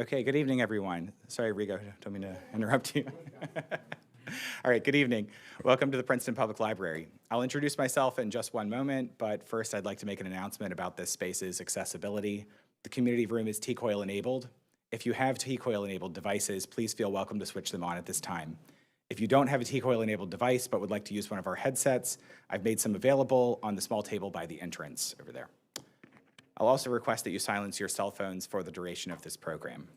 Okay, good evening, everyone. Sorry, Rigo, don't mean to interrupt you. All right, good evening. Welcome to the Princeton Public Library. I'll introduce myself in just one moment, but first I'd like to make an announcement about this space's accessibility. The community room is T-Coil enabled. If you have T-Coil enabled devices, please feel welcome to switch them on at this time. If you don't have a T-Coil enabled device but would like to use one of our headsets, I've made some available on the small table by the entrance over there. I'll also request that you silence your cell phones for the duration of this program.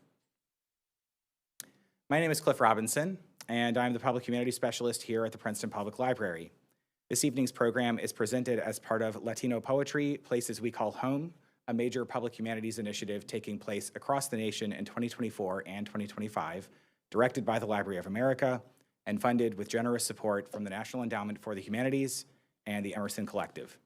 My name is Cliff Robinson, and I'm the Public Humanities Specialist here at the Princeton Public Library. This evening's program is presented as part of Latino Poetry, Places We Call Home, a major public humanities initiative taking place across the nation in 2024 and 2025, directed by the Library of America, and funded with generous support from the National Endowment for the Humanities and the Emerson Collective.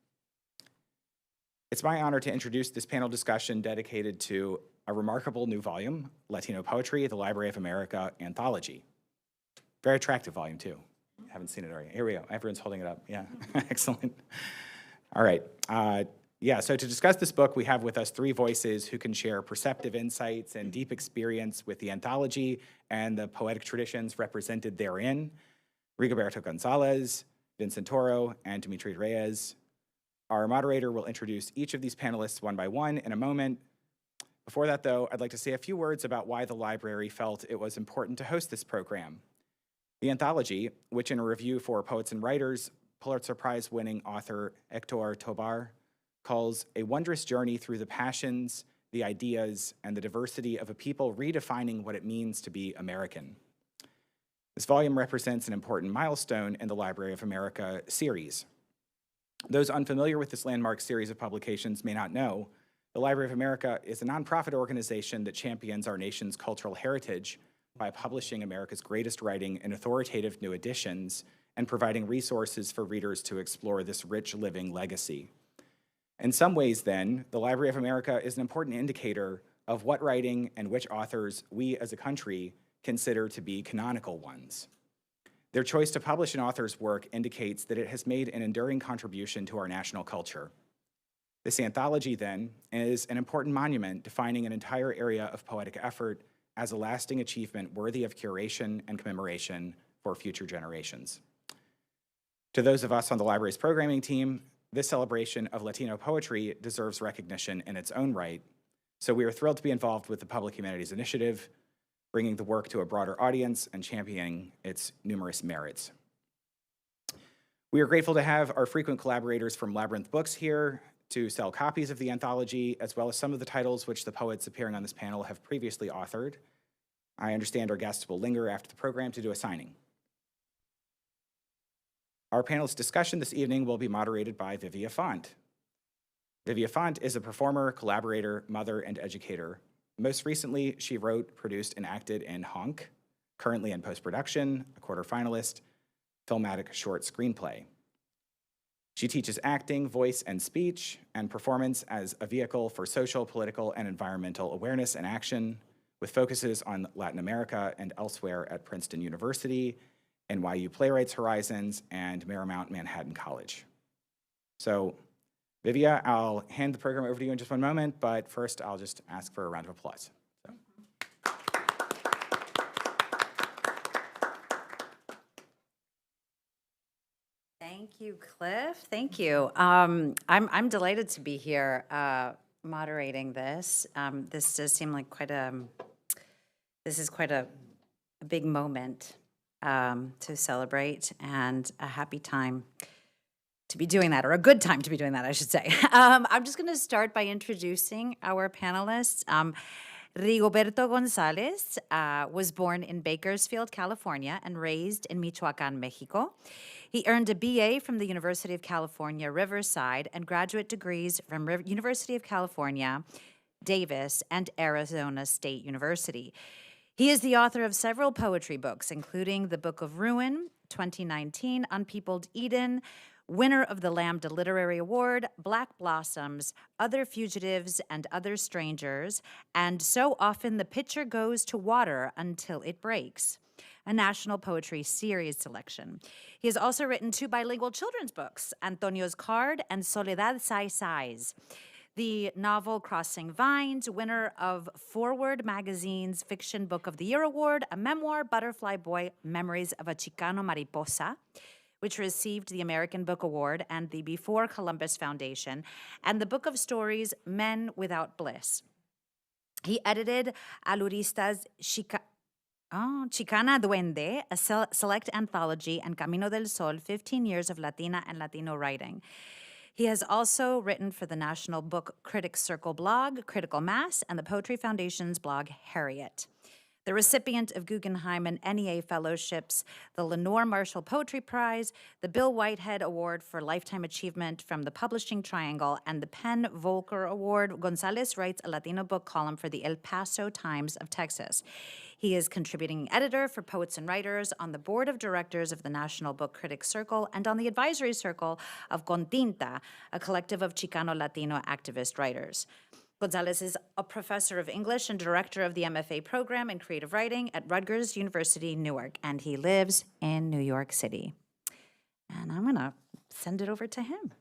It's my honor to introduce this panel discussion dedicated to a remarkable new volume, Latino Poetry, the Library of America Anthology. Very attractive volume, too. Haven't seen it already. Here we go. Everyone's holding it up. Yeah, excellent. All right. So to discuss this book, we have with us three voices who can share perceptive insights and deep experience with the anthology and the poetic traditions represented therein. Rigoberto González, Vincent Toro, and Dimitri Reyes. Our moderator will introduce each of these panelists one by one in a moment. Before that, though, I'd like to say a few words about why the library felt it was important to host this program. The anthology, which in a review for Poets and Writers, Pulitzer Prize-winning author Hector Tobar calls a wondrous journey through the passions, the ideas, and the diversity of a people redefining what it means to be American. This volume represents an important milestone in the Library of America series. Those unfamiliar with this landmark series of publications may not know, the Library of America is a nonprofit organization that champions our nation's cultural heritage by publishing America's greatest writing in authoritative new editions and providing resources for readers to explore this rich living legacy. In some ways, then, the Library of America is an important indicator of what writing and which authors we as a country consider to be canonical ones. Their choice to publish an author's work indicates that it has made an enduring contribution to our national culture. This anthology, then, is an important monument defining an entire area of poetic effort as a lasting achievement worthy of curation and commemoration for future generations. To those of us on the library's programming team, this celebration of Latino poetry deserves recognition in its own right, so we are thrilled to be involved with the Public Humanities Initiative, bringing the work to a broader audience and championing its numerous merits. We are grateful to have our frequent collaborators from Labyrinth Books here to sell copies of the anthology, as well as some of the titles which the poets appearing on this panel have previously authored. I understand our guests will linger after the program to do a signing. Our panel's discussion this evening will be moderated by Vivia Font. Vivia Font is a performer, collaborator, mother, and educator. Most recently, she wrote, produced, and acted in Honk, currently in post-production, a quarterfinalist, filmatic short screenplay. She teaches acting, voice, and speech, and performance as a vehicle for social, political, and environmental awareness and action, with focuses on Latin America and elsewhere at Princeton University, NYU Playwrights Horizons, and Marymount Manhattan College. So, Vivia, I'll hand the program over to you in just one moment, but first I'll just ask for a round of applause. So. Thank you, Cliff. Thank you. I'm delighted to be here moderating this. This does seem like quite a big moment to celebrate, and a happy time to be doing that, or a good time to be doing that, I should say. I'm just going to start by introducing our panelists. Rigoberto González was born in Bakersfield, California, and raised in Michoacán, Mexico. He earned a BA from the University of California, Riverside, and graduate degrees from University of California, Davis, and Arizona State University. He is the author of several poetry books, including The Book of Ruin, 2019, Unpeopled Eden, winner of the Lambda Literary Award, Black Blossoms, Other Fugitives and Other Strangers, and So Often the Pitcher Goes to Water Until It Breaks, a National Poetry Series selection. He has also written 2 bilingual children's books, Antonio's Card and Soledad Sai Sais. the novel Crossing Vines, winner of Forward Magazine's Fiction Book of the Year Award, a memoir, Butterfly Boy, Memories of a Chicano Mariposa, which received the American Book Award and the Before Columbus Foundation, and the book of stories, Men Without Bliss. He edited Alurista's Chicana Duende, a select anthology, and Camino del Sol, 15 Years of Latina and Latino Writing. He has also written for the National Book Critics Circle blog, Critical Mass, and the Poetry Foundation's blog, Harriet. The recipient of Guggenheim and NEA fellowships, the Lenore Marshall Poetry Prize, the Bill Whitehead Award for Lifetime Achievement from the Publishing Triangle, and the Penn Volcker Award, González writes a Latino book column for the El Paso Times of Texas. He is contributing editor for Poets and Writers on the board of directors of the National Book Critics Circle and on the advisory circle of Continta, a collective of Chicano Latino activist writers. González is a professor of English and director of the MFA program in creative writing at Rutgers University, Newark, and he lives in New York City. And I'm going to send it over to him.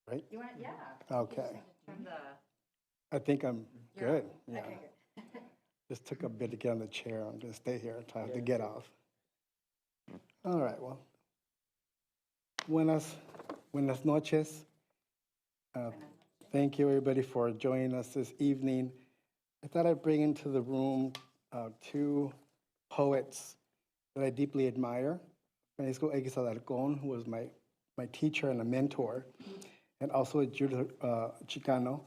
Right? You want? Yeah. Okay. Turn the. I think I'm good. Yeah. Okay, good. Just took a bit to get on the chair. I'm going to stay here until I have to get off. All right. Well, buenas noches. Thank you, everybody, for joining us this evening. I thought I'd bring into the room two poets that I deeply admire. Francisco X. Alarcón, who was my teacher and a mentor, and also Judith Chicano,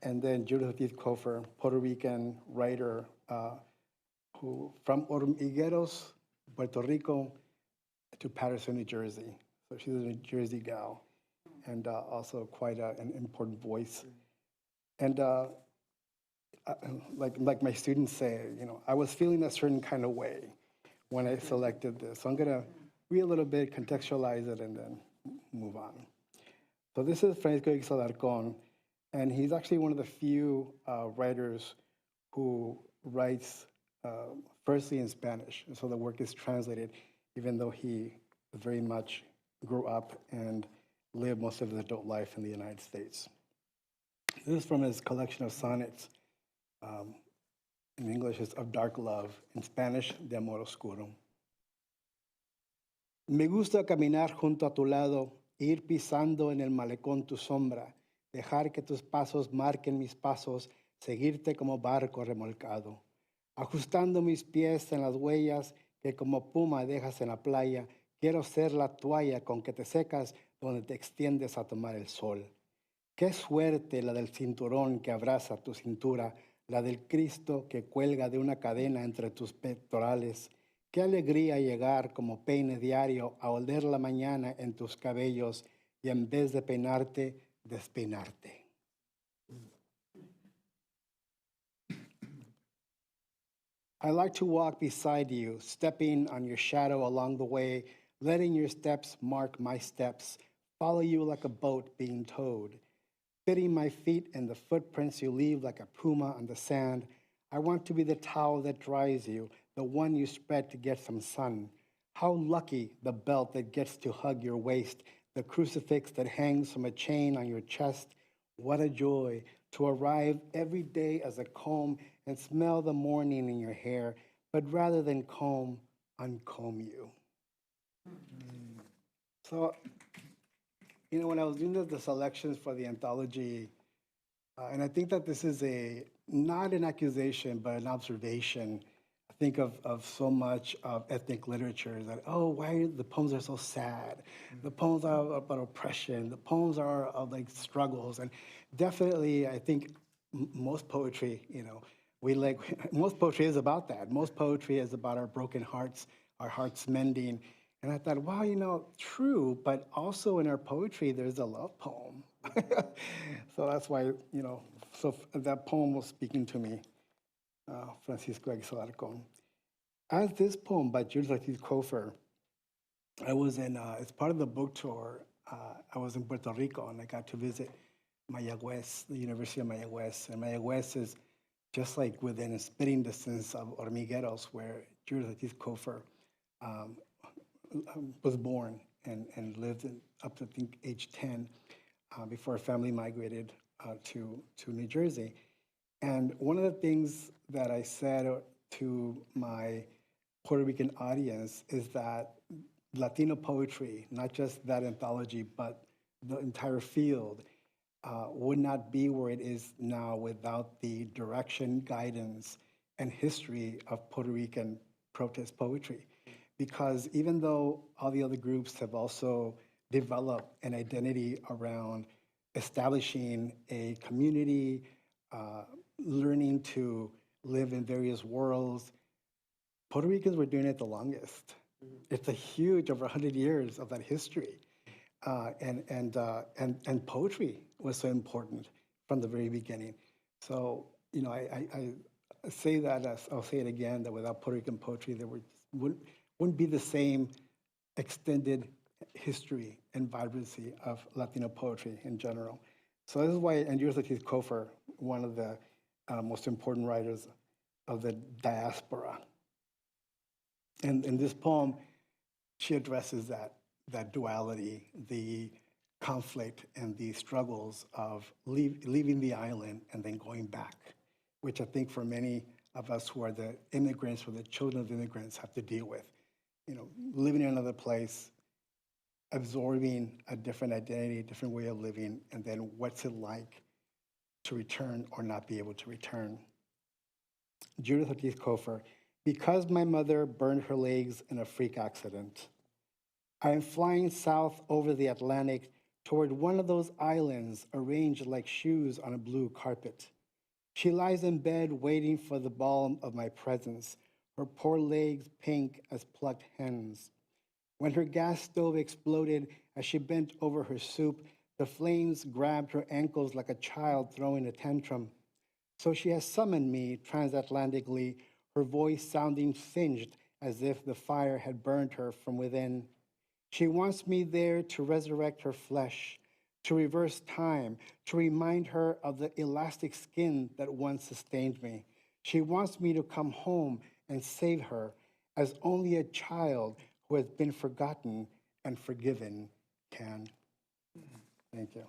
and then Judith Ortiz Cofer, Puerto Rican writer who from Hormigueros, Puerto Rico, to Patterson, New Jersey. So she's a New Jersey gal, and also quite an important voice. And like my students say, you know, I was feeling a certain kind of way when I selected this. So I'm gonna read a little bit, contextualize it, and then move on. So this is Francisco X. Alarcón, and he's actually one of the few writers who writes firstly in Spanish. And so the work is translated, even though he very much grew up and lived most of his adult life in the United States. This is from his collection of sonnets. In English, it's Of Dark Love. In Spanish, De Amor Oscuro. Me gusta caminar junto a tu lado, ir pisando en el malecón tu sombra, dejar que tus pasos marquen mis pasos, seguirte como barco remolcado, ajustando mis pies en las huellas que como puma dejas en la playa. Quiero ser la toalla con que te secas donde te extiendes a tomar el sol. Qué suerte la del cinturón que abraza tu cintura, la del Cristo que cuelga de una cadena entre tus pectorales. Qué alegría llegar como peine diario a oler la mañana en tus cabellos y en vez de peinarte, despeinarte. I like to walk beside you, stepping on your shadow along the way, letting your steps mark my steps, follow you like a boat being towed, fitting my feet in the footprints you leave like a puma on the sand. I want to be the towel that dries you, the one you spread to get some sun. How lucky the belt that gets to hug your waist, the crucifix that hangs from a chain on your chest. What a joy to arrive every day as a comb and smell the morning in your hair, but rather than comb, uncomb you. So, you know, when I was doing the selections for the anthology, and I think that this is not an accusation, but an observation. I think of so much of ethnic literature that, oh, why the poems are so sad? The poems are about oppression. The poems are of like struggles. And definitely, I think most poetry, you know, most poetry is about that. Most poetry is about our broken hearts, our hearts mending. And I thought, wow, you know, true, but also in our poetry, there's a love poem. So that's why, you know, so that poem was speaking to me, Francisco X. Alarcón. As this poem by Judith Ortiz Cofer, I was in, as part of the book tour, I was in Puerto Rico and I got to visit Mayagüez, the University of Mayagüez. And Mayagüez is just like within a spitting distance of Hormigueros, where Judith Ortiz Cofer was born and lived up to, I think, age 10 before our family migrated to New Jersey. And one of the things that I said to my Puerto Rican audience is that Latino poetry, not just that anthology, but the entire field, would not be where it is now without the direction, guidance, and history of Puerto Rican protest poetry. Because even though all the other groups have also developed an identity around establishing a community, learning to live in various worlds, Puerto Ricans were doing it the longest. It's a huge, over 100 years of that history. And poetry was so important from the very beginning. So, you know, I say that, I'll say it again, that without Puerto Rican poetry, there wouldn't be the same extended history and vibrancy of Latino poetry in general. So this is why, and Yurisatis Kofer, one of the most important writers of the diaspora. And in this poem, she addresses that duality, the conflict and the struggles of leaving the island and then going back, which I think for many of us who are the immigrants or the children of immigrants have to deal with. You know, living in another place, absorbing a different identity, a different way of living, and then what's it like to return or not be able to return. Judith Ortiz Kofer, because my mother burned her legs in a freak accident, I am flying south over the Atlantic toward one of those islands arranged like shoes on a blue carpet. She lies in bed waiting for the balm of my presence, her poor legs pink as plucked hens. When her gas stove exploded as she bent over her soup, the flames grabbed her ankles like a child throwing a tantrum. So she has summoned me transatlantically, her voice sounding singed as if the fire had burned her from within. She wants me there to resurrect her flesh, to reverse time, to remind her of the elastic skin that once sustained me. She wants me to come home and save her, as only a child who has been forgotten and forgiven can. Thank you.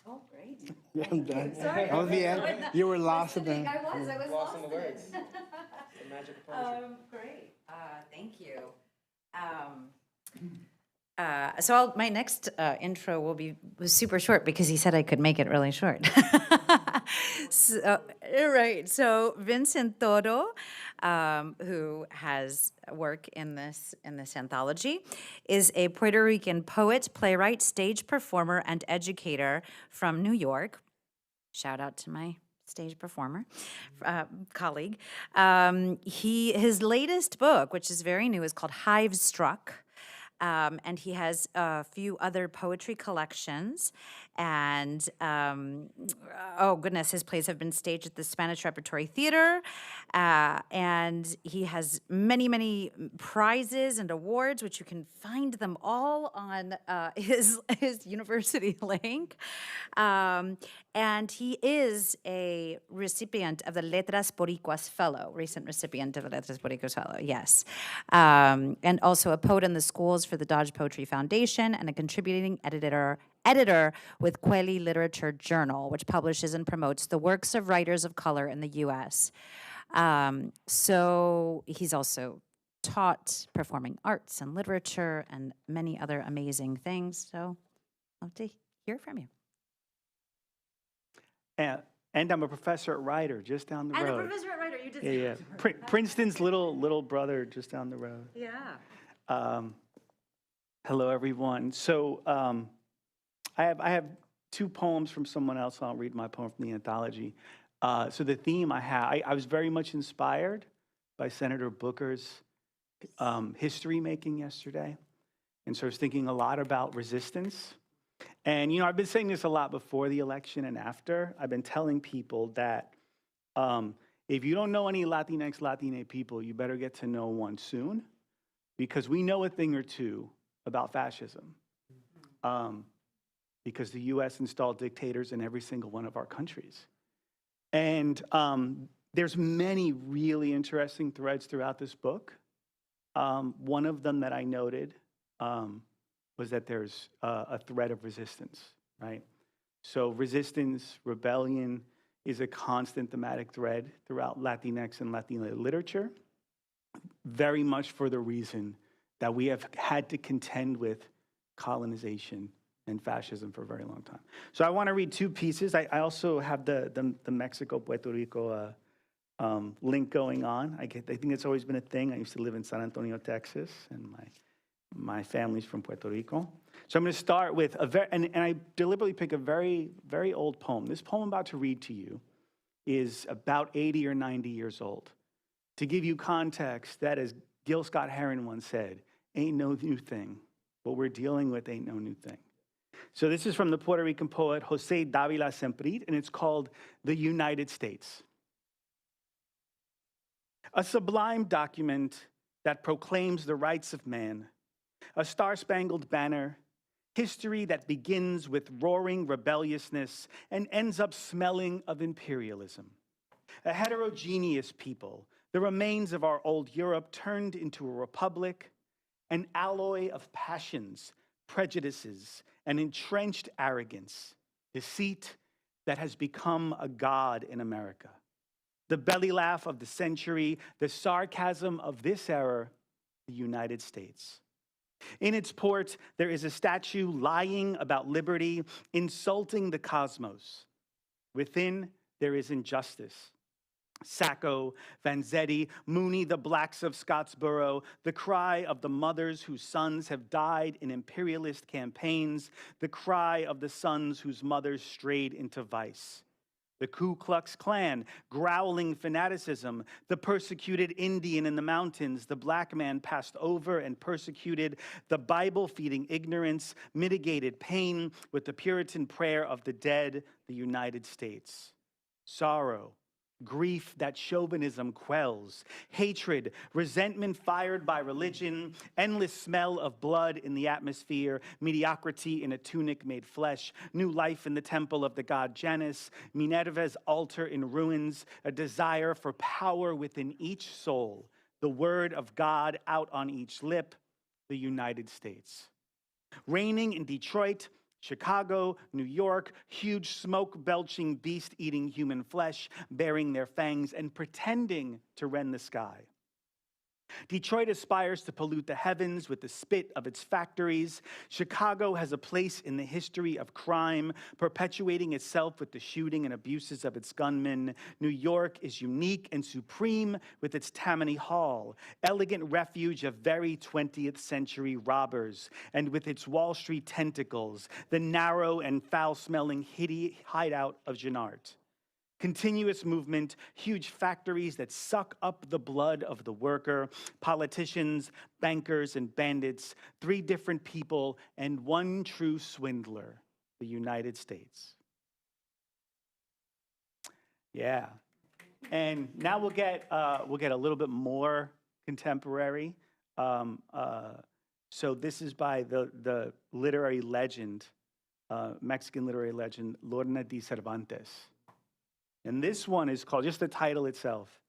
Oh, great. Yeah, I'm done. Sorry. That was the end. You were lost in the. I was lost in the words. The magic of poetry. Great. Thank you. So my next intro will be super short because he said I could make it really short. So, right. So Vincent Toro, who has work in this anthology, is a Puerto Rican poet, playwright, stage performer, and educator from New York. Shout out to my stage performer colleague. His latest book, which is very new, is called Hive Struck. And he has a few other poetry collections. And, oh goodness, his plays have been staged at the Spanish Repertory Theater. And he has many, many prizes and awards, which you can find them all on his university link. And he is a recipient of the Letras Boricuas Fellow, recent recipient of the Letras Boricuas Fellow, yes. And also a poet in the schools for the Dodge Poetry Foundation and a contributing editor with Kweli Literature Journal, which publishes and promotes the works of writers of color in the U.S. So he's also taught performing arts and literature and many other amazing things. So I'd love to hear from you. And I'm a professor at Rider, just down the road. And a professor at Rider, you did Yeah, yeah. Princeton's little brother, just down the road. Yeah. Hello, everyone. So I have two poems from someone else. I'll read my poem from the anthology. So the theme I was very much inspired by Senator Booker's history making yesterday. And so I was thinking a lot about resistance. And, you know, I've been saying this a lot before the election and after. I've been telling people that if you don't know any Latinx, Latina people, you better get to know one soon, because we know a thing or two about fascism. Because the U.S. installed dictators in every single one of our countries. And There's many really interesting threads throughout this book. One of them that I noted was that there's a thread of resistance, right? So resistance, rebellion is a constant thematic thread throughout Latinx and Latina literature, very much for the reason that we have had to contend with colonization and fascism for a very long time. So I want to read two pieces. I also have the Mexico-Puerto Rico link going on. I think it's always been a thing. I used to live in San Antonio, Texas, and my family's from Puerto Rico. So I'm going to start with and I deliberately pick a very, very old poem. This poem I'm about to read to you is about 80 or 90 years old. To give you context, that, as Gil Scott-Heron once said, ain't no new thing. What we're dealing with ain't no new thing. So this is from the Puerto Rican poet José Dávila Semprit, and it's called The United States. A sublime document that proclaims the rights of man, a star-spangled banner, history that begins with roaring rebelliousness and ends up smelling of imperialism. A heterogeneous people, the remains of our old Europe turned into a republic, an alloy of passions, prejudices, and entrenched arrogance, deceit that has become a god in America. The belly laugh of the century, the sarcasm of this era, the United States. In its port, there is a statue lying about liberty, insulting the cosmos. Within, there is injustice. Sacco, Vanzetti, Mooney, the blacks of Scottsboro, the cry of the mothers whose sons have died in imperialist campaigns, the cry of the sons whose mothers strayed into vice. The Ku Klux Klan, growling fanaticism, the persecuted Indian in the mountains, the black man passed over and persecuted, the Bible feeding ignorance, mitigated pain with the Puritan prayer of the dead, the United States. Sorrow, grief that chauvinism quells, hatred, resentment fired by religion, endless smell of blood in the atmosphere, mediocrity in a tunic made flesh, new life in the temple of the god Janus, Minerva's altar in ruins, a desire for power within each soul, the word of God out on each lip, the United States. Reigning in Detroit, Chicago, New York, huge smoke-belching, beast-eating human flesh, bearing their fangs and pretending to rend the sky. Detroit aspires to pollute the heavens with the spit of its factories. Chicago has a place in the history of crime, perpetuating itself with the shooting and abuses of its gunmen. New York is unique and supreme with its Tammany Hall, elegant refuge of very 20th century robbers, and with its Wall Street tentacles, the narrow and foul-smelling hideout of Jenart. Continuous movement, huge factories that suck up the blood of the worker, politicians, bankers, and bandits, 3 different people, and one true swindler, the United States. Yeah. And now we'll get a little bit more contemporary. So this is by the literary legend, Mexican literary legend, Lorna di Cervantes. And this one is called, just the title itself,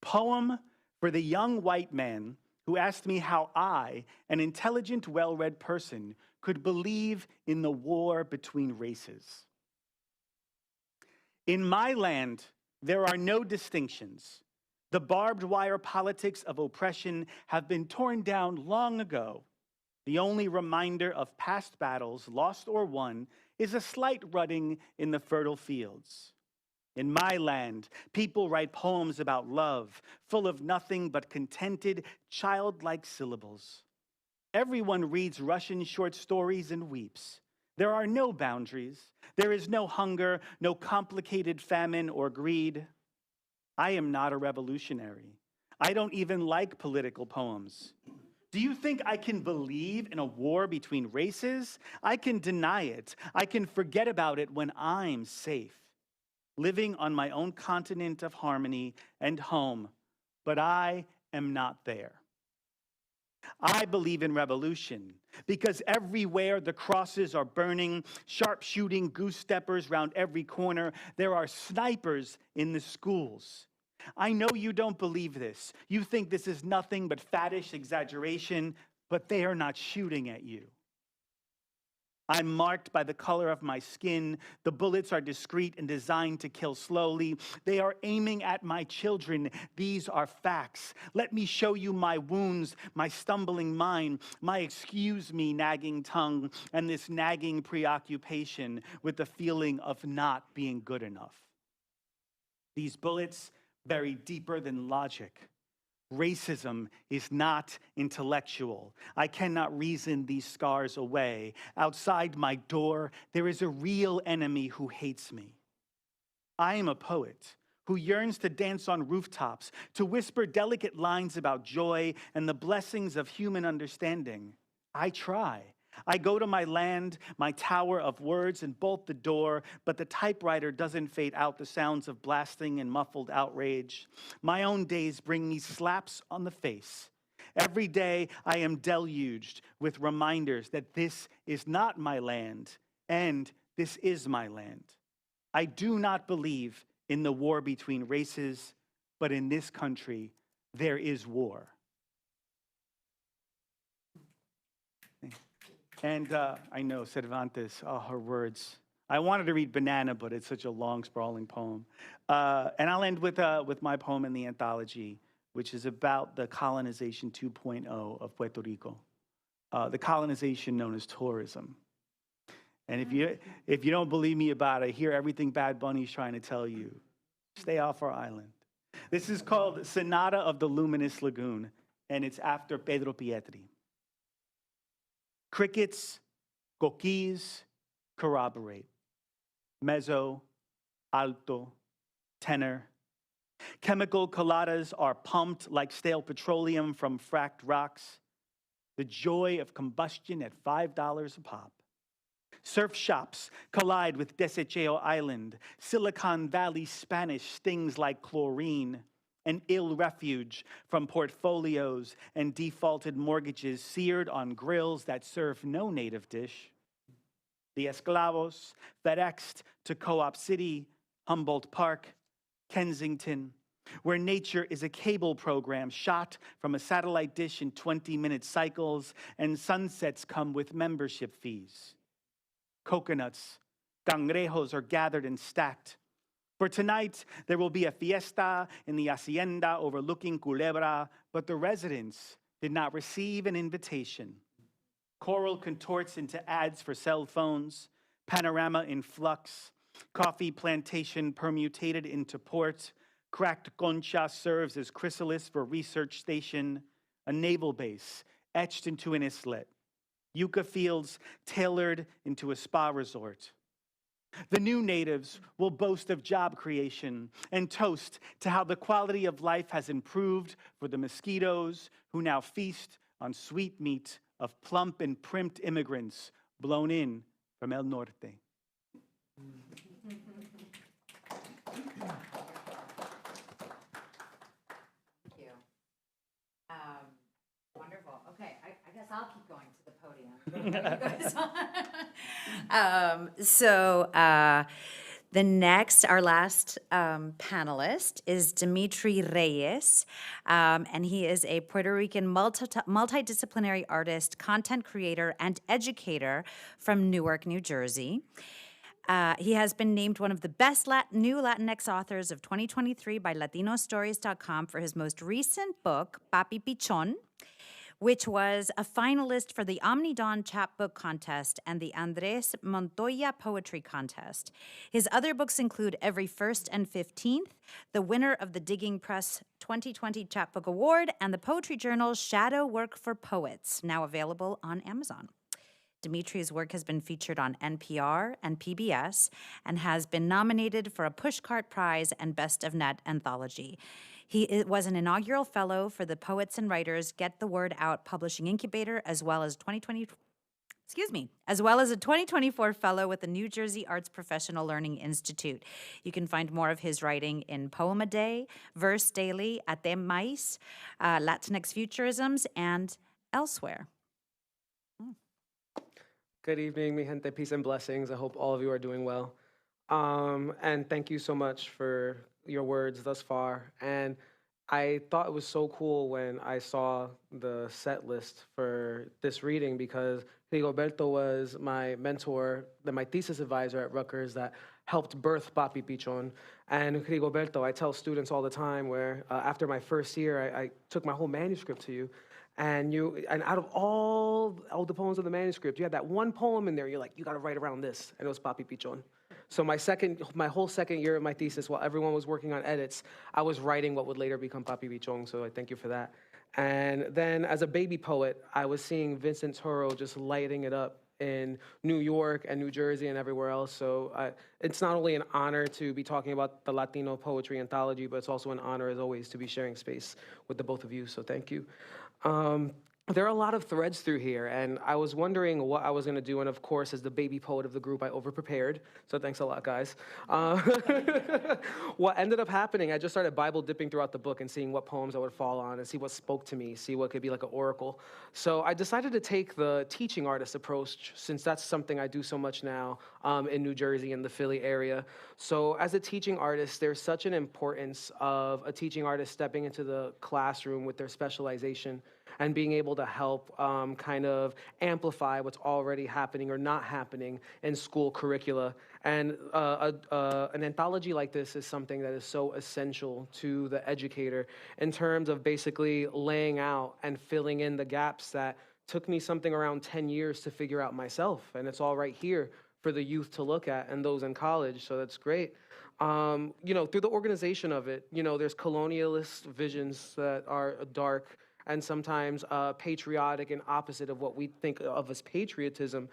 Poem for the Young White Man Who Asked Me How I, an intelligent, well-read person, could believe in the war between races. In my land, there are no distinctions. The barbed wire politics of oppression have been torn down long ago. The only reminder of past battles, lost or won, is a slight rutting in the fertile fields. In my land, people write poems about love, full of nothing but contented, childlike syllables. Everyone reads Russian short stories and weeps. There are no boundaries. There is no hunger, no complicated famine or greed. I am not a revolutionary. I don't even like political poems. Do you think I can believe in a war between races? I can deny it. I can forget about it when I'm safe, living on my own continent of harmony and home, but I am not there. I believe in revolution because everywhere the crosses are burning, sharpshooting goose steppers round every corner, there are snipers in the schools. I know you don't believe this. You think this is nothing but faddish exaggeration, but they are not shooting at you. I'm marked by the color of my skin. The bullets are discreet and designed to kill slowly. They are aiming at my children. These are facts. Let me show you my wounds, my stumbling mind, my excuse me nagging tongue, and this nagging preoccupation with the feeling of not being good enough. These bullets bury deeper than logic. Racism is not intellectual. I cannot reason these scars away. Outside my door, there is a real enemy who hates me. I am a poet who yearns to dance on rooftops, to whisper delicate lines about joy and the blessings of human understanding. I try. I go to my land, my tower of words, and bolt the door, but the typewriter doesn't fade out the sounds of blasting and muffled outrage. My own days bring me slaps on the face. Every day I am deluged with reminders that this is not my land, and this is my land. I do not believe in the war between races, but in this country, there is war. And I know Cervantes, her words. I wanted to read Banana, but it's such a long, sprawling poem. And I'll end with my poem in the anthology, which is about the colonization 2.0 of Puerto Rico, the colonization known as tourism. And if you don't believe me about it, hear everything Bad Bunny's trying to tell you. Stay off our island. This is called Sonata of the Luminous Lagoon, and it's after Pedro Pietri. Crickets, coquis corroborate. Mezzo, alto, tenor. Chemical coladas are pumped like stale petroleum from fracked rocks. The joy of combustion at $5 a pop. Surf shops collide with Desecheo Island. Silicon Valley Spanish stings like chlorine. An ill refuge from portfolios and defaulted mortgages seared on grills that serve no native dish. The Esclavos, FedExed to Co-op City, Humboldt Park, Kensington, where nature is a cable program shot from a satellite dish in 20-minute cycles, and sunsets come with membership fees. Coconuts, cangrejos are gathered and stacked. For tonight, there will be a fiesta in the hacienda overlooking Culebra, but the residents did not receive an invitation. Coral contorts into ads for cell phones, panorama in flux, coffee plantation permutated into port, cracked concha serves as chrysalis for research station, a naval base etched into an islet, yucca fields tailored into a spa resort. The new natives will boast of job creation and toast to how the quality of life has improved for the mosquitoes who now feast on sweet meat of plump and primped immigrants blown in from El Norte. Thank you. Wonderful. Okay, I guess I'll keep going to the podium. The next, our last panelist is Dimitri Reyes, and he is a Puerto Rican multidisciplinary artist, content creator, and educator from Newark, New Jersey. He has been named one of the best new Latinx authors of 2023 by LatinoStories.com for his most recent book, Papi Pichon, which was a finalist for the Omnidon Chapbook Contest and the Andres Montoya Poetry Contest. His other books include Every First and 15th, the winner of the Digging Press 2020 Chapbook Award, and the poetry journal Shadow Work for Poets, now available on Amazon. Dimitri's work has been featured on NPR and PBS and has been nominated for a Pushcart Prize and Best of Net anthology. He was an inaugural fellow for the Poets and Writers Get the Word Out Publishing Incubator, as well as a 2024 fellow with the New Jersey Arts Professional Learning Institute. You can find more of his writing in Poem a Day, Verse Daily, Atem Mais, Latinx Futurisms, and elsewhere. Good evening, mi gente. Peace and blessings. I hope all of you are doing well. And thank you so much for your words thus far. And I thought it was so cool when I saw the set list for this reading because Rigoberto was my mentor, my thesis advisor at Rutgers that helped birth Papi Pichon. And Rigoberto, I tell students all the time where after my first year, I took my whole manuscript to you. And out of all the poems of the manuscript, you had that one poem in there. You're like, you got to write around this, and it was Papi Pichon. So my whole second year of my thesis, while everyone was working on edits, I was writing what would later become Papi Pichon. So I thank you for that. And then as a baby poet, I was seeing Vincent Toro just lighting it up in New York and New Jersey and everywhere else. So it's not only an honor to be talking about the Latino Poetry Anthology, but it's also an honor, as always, to be sharing space with the both of you. So thank you. There are a lot of threads through here, and I was wondering what I was going to do. And of course, as the baby poet of the group, I over-prepared. So thanks a lot, guys. What ended up happening, I just started Bible dipping throughout the book and seeing what poems I would fall on and see what spoke to me, see what could be like an oracle. So I decided to take the teaching artist approach, since that's something I do so much now in New Jersey and the Philly area. So as a teaching artist, there's such an importance of a teaching artist stepping into the classroom with their specialization and being able to help kind of amplify what's already happening or not happening in school curricula. And an anthology like this is something that is so essential to the educator in terms of basically laying out and filling in the gaps that took me something around 10 years to figure out myself. And it's all right here for the youth to look at and those in college, so that's great. Through the organization of it, there's colonialist visions that are dark and sometimes patriotic and opposite of what we think of as patriotism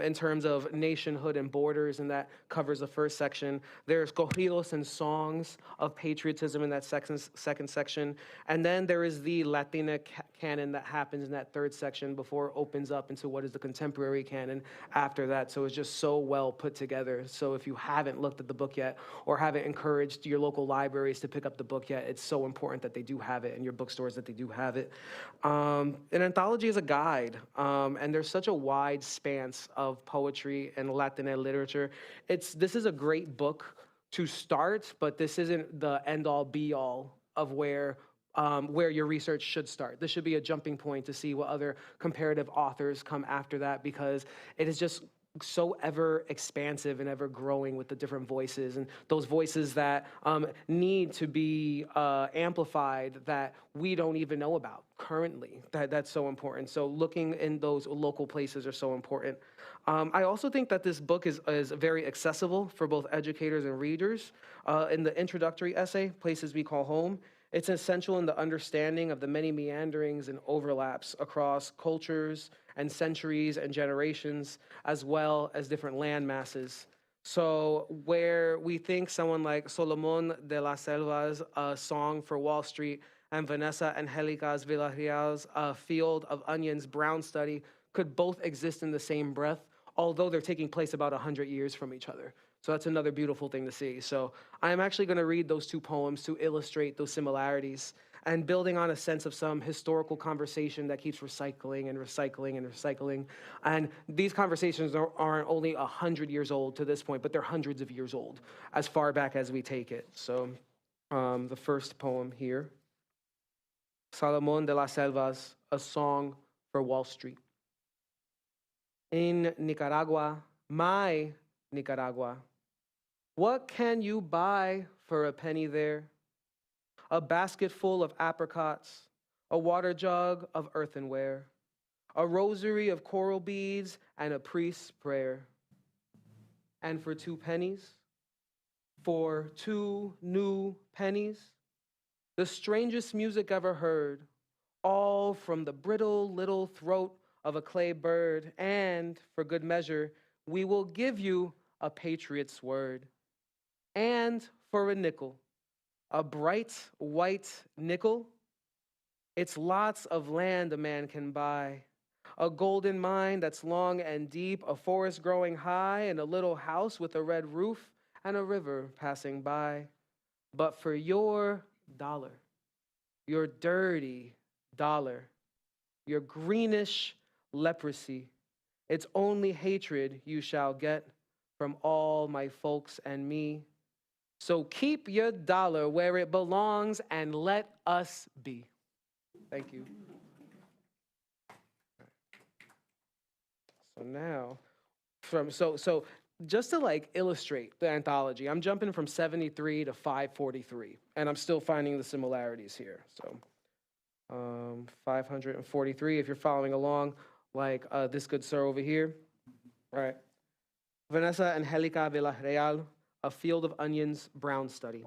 in terms of nationhood and borders, and that covers the first section. There's corridos and songs of patriotism in that second section. And then there is the Latina canon that happens in that third section before it opens up into what is the contemporary canon after that. So it's just so well put together. So if you haven't looked at the book yet or haven't encouraged your local libraries to pick up the book yet, it's so important that they do have it, and your bookstores that they do have it. An anthology is a guide, and there's such a wide span of poetry and Latina literature. This is a great book to start, but this isn't the end-all, be-all of where your research should start. This should be a jumping point to see what other comparative authors come after that, because it is just so ever expansive and ever growing with the different voices, and those voices that need to be amplified that we don't even know about currently. That's so important. So looking in those local places are so important. I also think that this book is very accessible for both educators and readers. In the introductory essay, Places We Call Home, it's essential in the understanding of the many meanderings and overlaps across cultures and centuries and generations, as well as different land masses. So where we think someone like Solomon de la Selva's Song for Wall Street and Vanessa Angelica's Villarreal's Field of Onions Brown study could both exist in the same breath, although they're taking place about 100 years from each other. So that's another beautiful thing to see. So I'm actually going to read those two poems to illustrate those similarities, and building on a sense of some historical conversation that keeps recycling and recycling and recycling. And these conversations aren't only 100 years old to this point, but they're hundreds of years old, as far back as we take it. So the first poem here, Salomón de las Selvas, A Song for Wall Street. In Nicaragua, my Nicaragua, what can you buy for a penny there? A basket full of apricots, a water jug of earthenware, a rosary of coral beads, and a priest's prayer. And for 2 pennies, for 2 new pennies, the strangest music ever heard, all from the brittle little throat of a clay bird. And for good measure, we will give you a patriot's word. And for a nickel, a bright white nickel, it's lots of land a man can buy. A golden mine that's long and deep, a forest growing high, and a little house with a red roof and a river passing by. But for your dollar, your dirty dollar, your greenish leprosy, it's only hatred you shall get from all my folks and me. So keep your dollar where it belongs and let us be. Thank you. So now, so just to like illustrate the anthology, I'm jumping from 73 to 543, and I'm still finding the similarities here. So 543, if you're following along, like this good sir over here. All right. Vanessa Angelica Villarreal, A Field of Onions, Brown Study.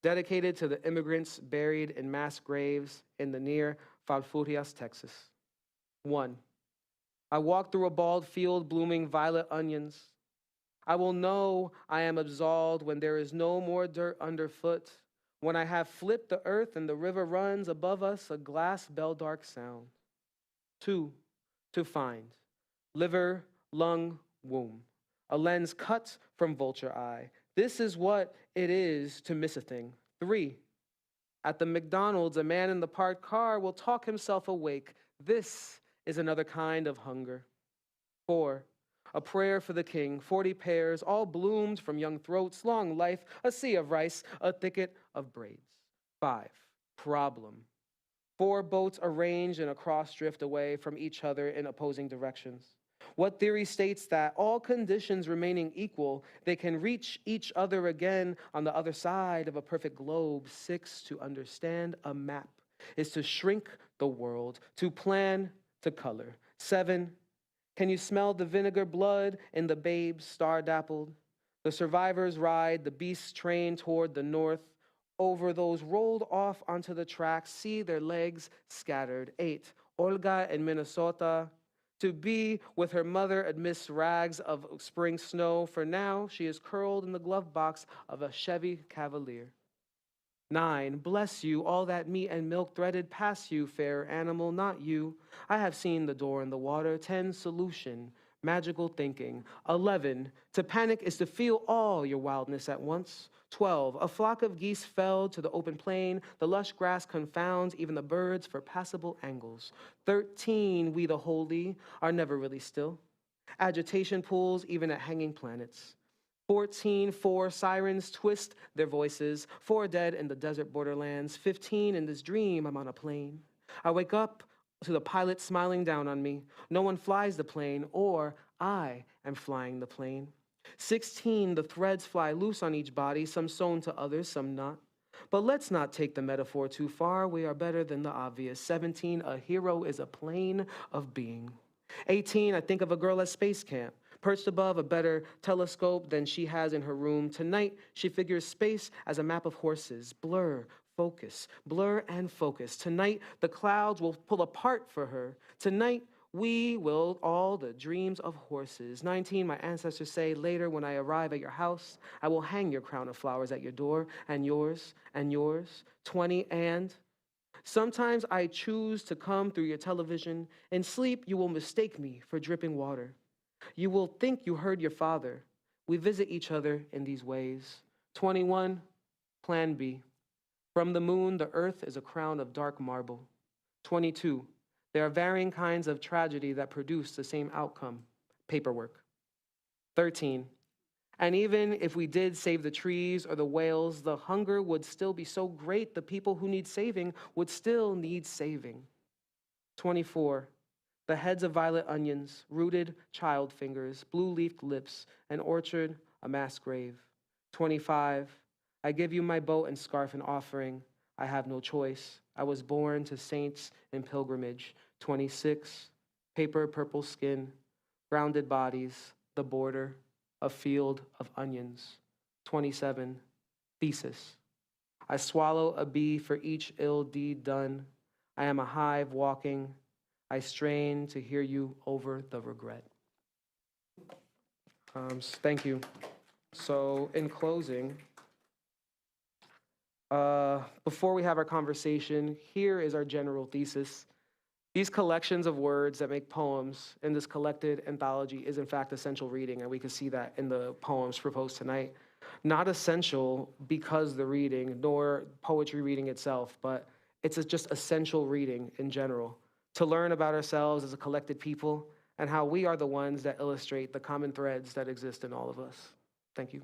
Dedicated to the immigrants buried in mass graves in the near Falfurrias, Texas. 1. I walk through a bald field blooming violet onions. I will know I am absolved when there is no more dirt underfoot, when I have flipped the earth and the river runs above us a glass bell dark sound. 2. To find. Liver, lung, womb. A lens cut from vulture eye. This is what it is to miss a thing. 3. At the McDonald's, a man in the parked car will talk himself awake. This is another kind of hunger. 4. A prayer for the king, 40 pears, all bloomed from young throats, long life, a sea of rice, a thicket of braids. 5. Problem. 4 boats arranged in a cross drift away from each other in opposing directions. What theory states that all conditions remaining equal, they can reach each other again on the other side of a perfect globe. 6. To understand a map is to shrink the world, to plan, to color. 7. Can you smell the vinegar blood in the babes star-dappled? The survivors ride the beast's train toward the north. Over those rolled off onto the tracks, see their legs scattered. 8. Olga in Minnesota. To be with her mother amidst rags of spring snow. For now, she is curled in the glove box of a Chevy Cavalier. 9. Bless you, all that meat and milk threaded past you, fair animal, not you. I have seen the door in the water. 10. Solution, magical thinking. 11. To panic is to feel all your wildness at once. 12. A flock of geese fell to the open plain. The lush grass confounds even the birds for passable angles. 13. We the holy are never really still. Agitation pulls even at hanging planets. 14. 4 sirens twist their voices. 4 dead in the desert borderlands. 15. In this dream, I'm on a plane. I wake up to the pilot smiling down on me. No one flies the plane, or I am flying the plane. 16. The threads fly loose on each body, some sewn to others, some not. But let's not take the metaphor too far. We are better than the obvious. 17. A hero is a plane of being. 18. I think of a girl at space camp, perched above a better telescope than she has in her room. Tonight, she figures space as a map of horses. Blur, focus, blur and focus. Tonight, the clouds will pull apart for her. Tonight, we will all the dreams of horses. 19, my ancestors say, later when I arrive at your house, I will hang your crown of flowers at your door, and yours, and yours. 20, and sometimes I choose to come through your television. In sleep, you will mistake me for dripping water. You will think you heard your father. We visit each other in these ways. 21, Plan B. From the moon, the earth is a crown of dark marble. 22, there are varying kinds of tragedy that produce the same outcome, paperwork. 13, and even if we did save the trees or the whales, the hunger would still be so great the people who need saving would still need saving. 24, the heads of violet onions, rooted child fingers, blue-leafed lips, an orchard, a mass grave. 25, I give you my boat and scarf in offering. I have no choice. I was born to saints in pilgrimage. 26, paper purple skin, grounded bodies, the border, a field of onions. 27, thesis. I swallow a bee for each ill deed done. I am a hive walking. I strain to hear you over the regret. Thank you. So in closing, before we have our conversation, here is our general thesis. These collections of words that make poems in this collected anthology is in fact essential reading, and we can see that in the poems proposed tonight. Not essential because the reading, nor poetry reading itself, but it's just essential reading in general, to learn about ourselves as a collected people and how we are the ones that illustrate the common threads that exist in all of us. Thank you.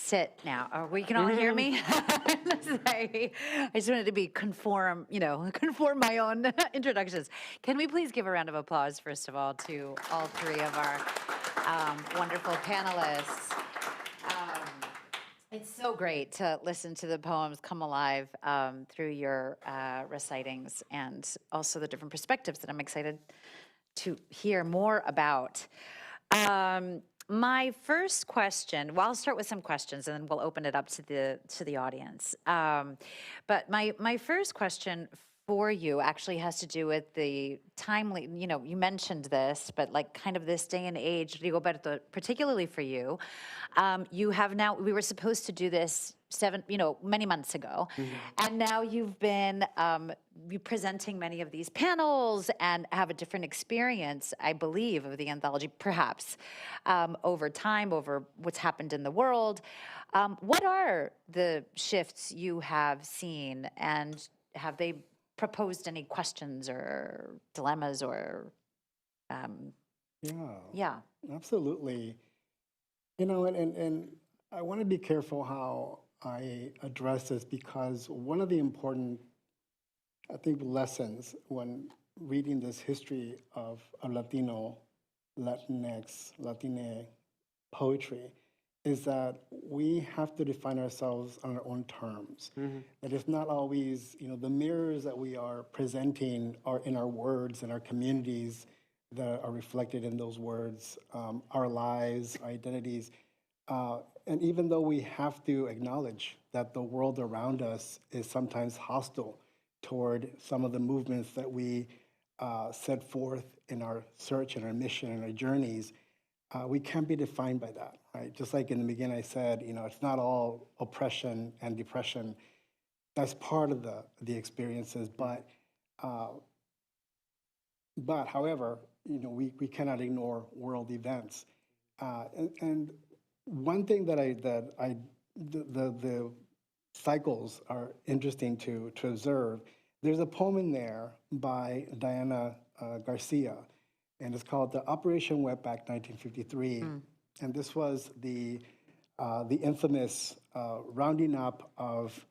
sit now. We can all hear me? Sorry. I just wanted to conform my own introductions. Can we please give a round of applause, first of all, to all three of our wonderful panelists? It's so great to listen to the poems come alive through your recitings, and also the different perspectives that I'm excited to hear more about. My first question, well, I'll start with some questions and then we'll open it up to the audience. But my first question for you actually has to do with the timely, you mentioned this, but like kind of this day and age, Rigoberto, particularly for you, you have now, we were supposed to do this many months ago, and now you've been presenting many of these panels and have a different experience, I believe, of the anthology, perhaps, over time, over what's happened in the world. What are the shifts you have seen, and have they proposed any questions or dilemmas or Yeah, absolutely. And I want to be careful how I address this, because one of the important, I think, lessons when reading this history of Latino, Latinx, Latine poetry is that we have to define ourselves on our own terms. That it's not always, the mirrors that we are presenting are in our words and our communities that are reflected in those words, our lives, our identities. And even though we have to acknowledge that the world around us is sometimes hostile toward some of the movements that we set forth in our search and our mission and our journeys, we can't be defined by that, right? Just like in the beginning I said, it's not all oppression and depression. That's part of the experiences, but however, we cannot ignore world events. And one thing that the cycles are interesting to observe. There's a poem in there by Diana Garcia, and it's called "The Operation Wetback 1953." And this was the infamous rounding up of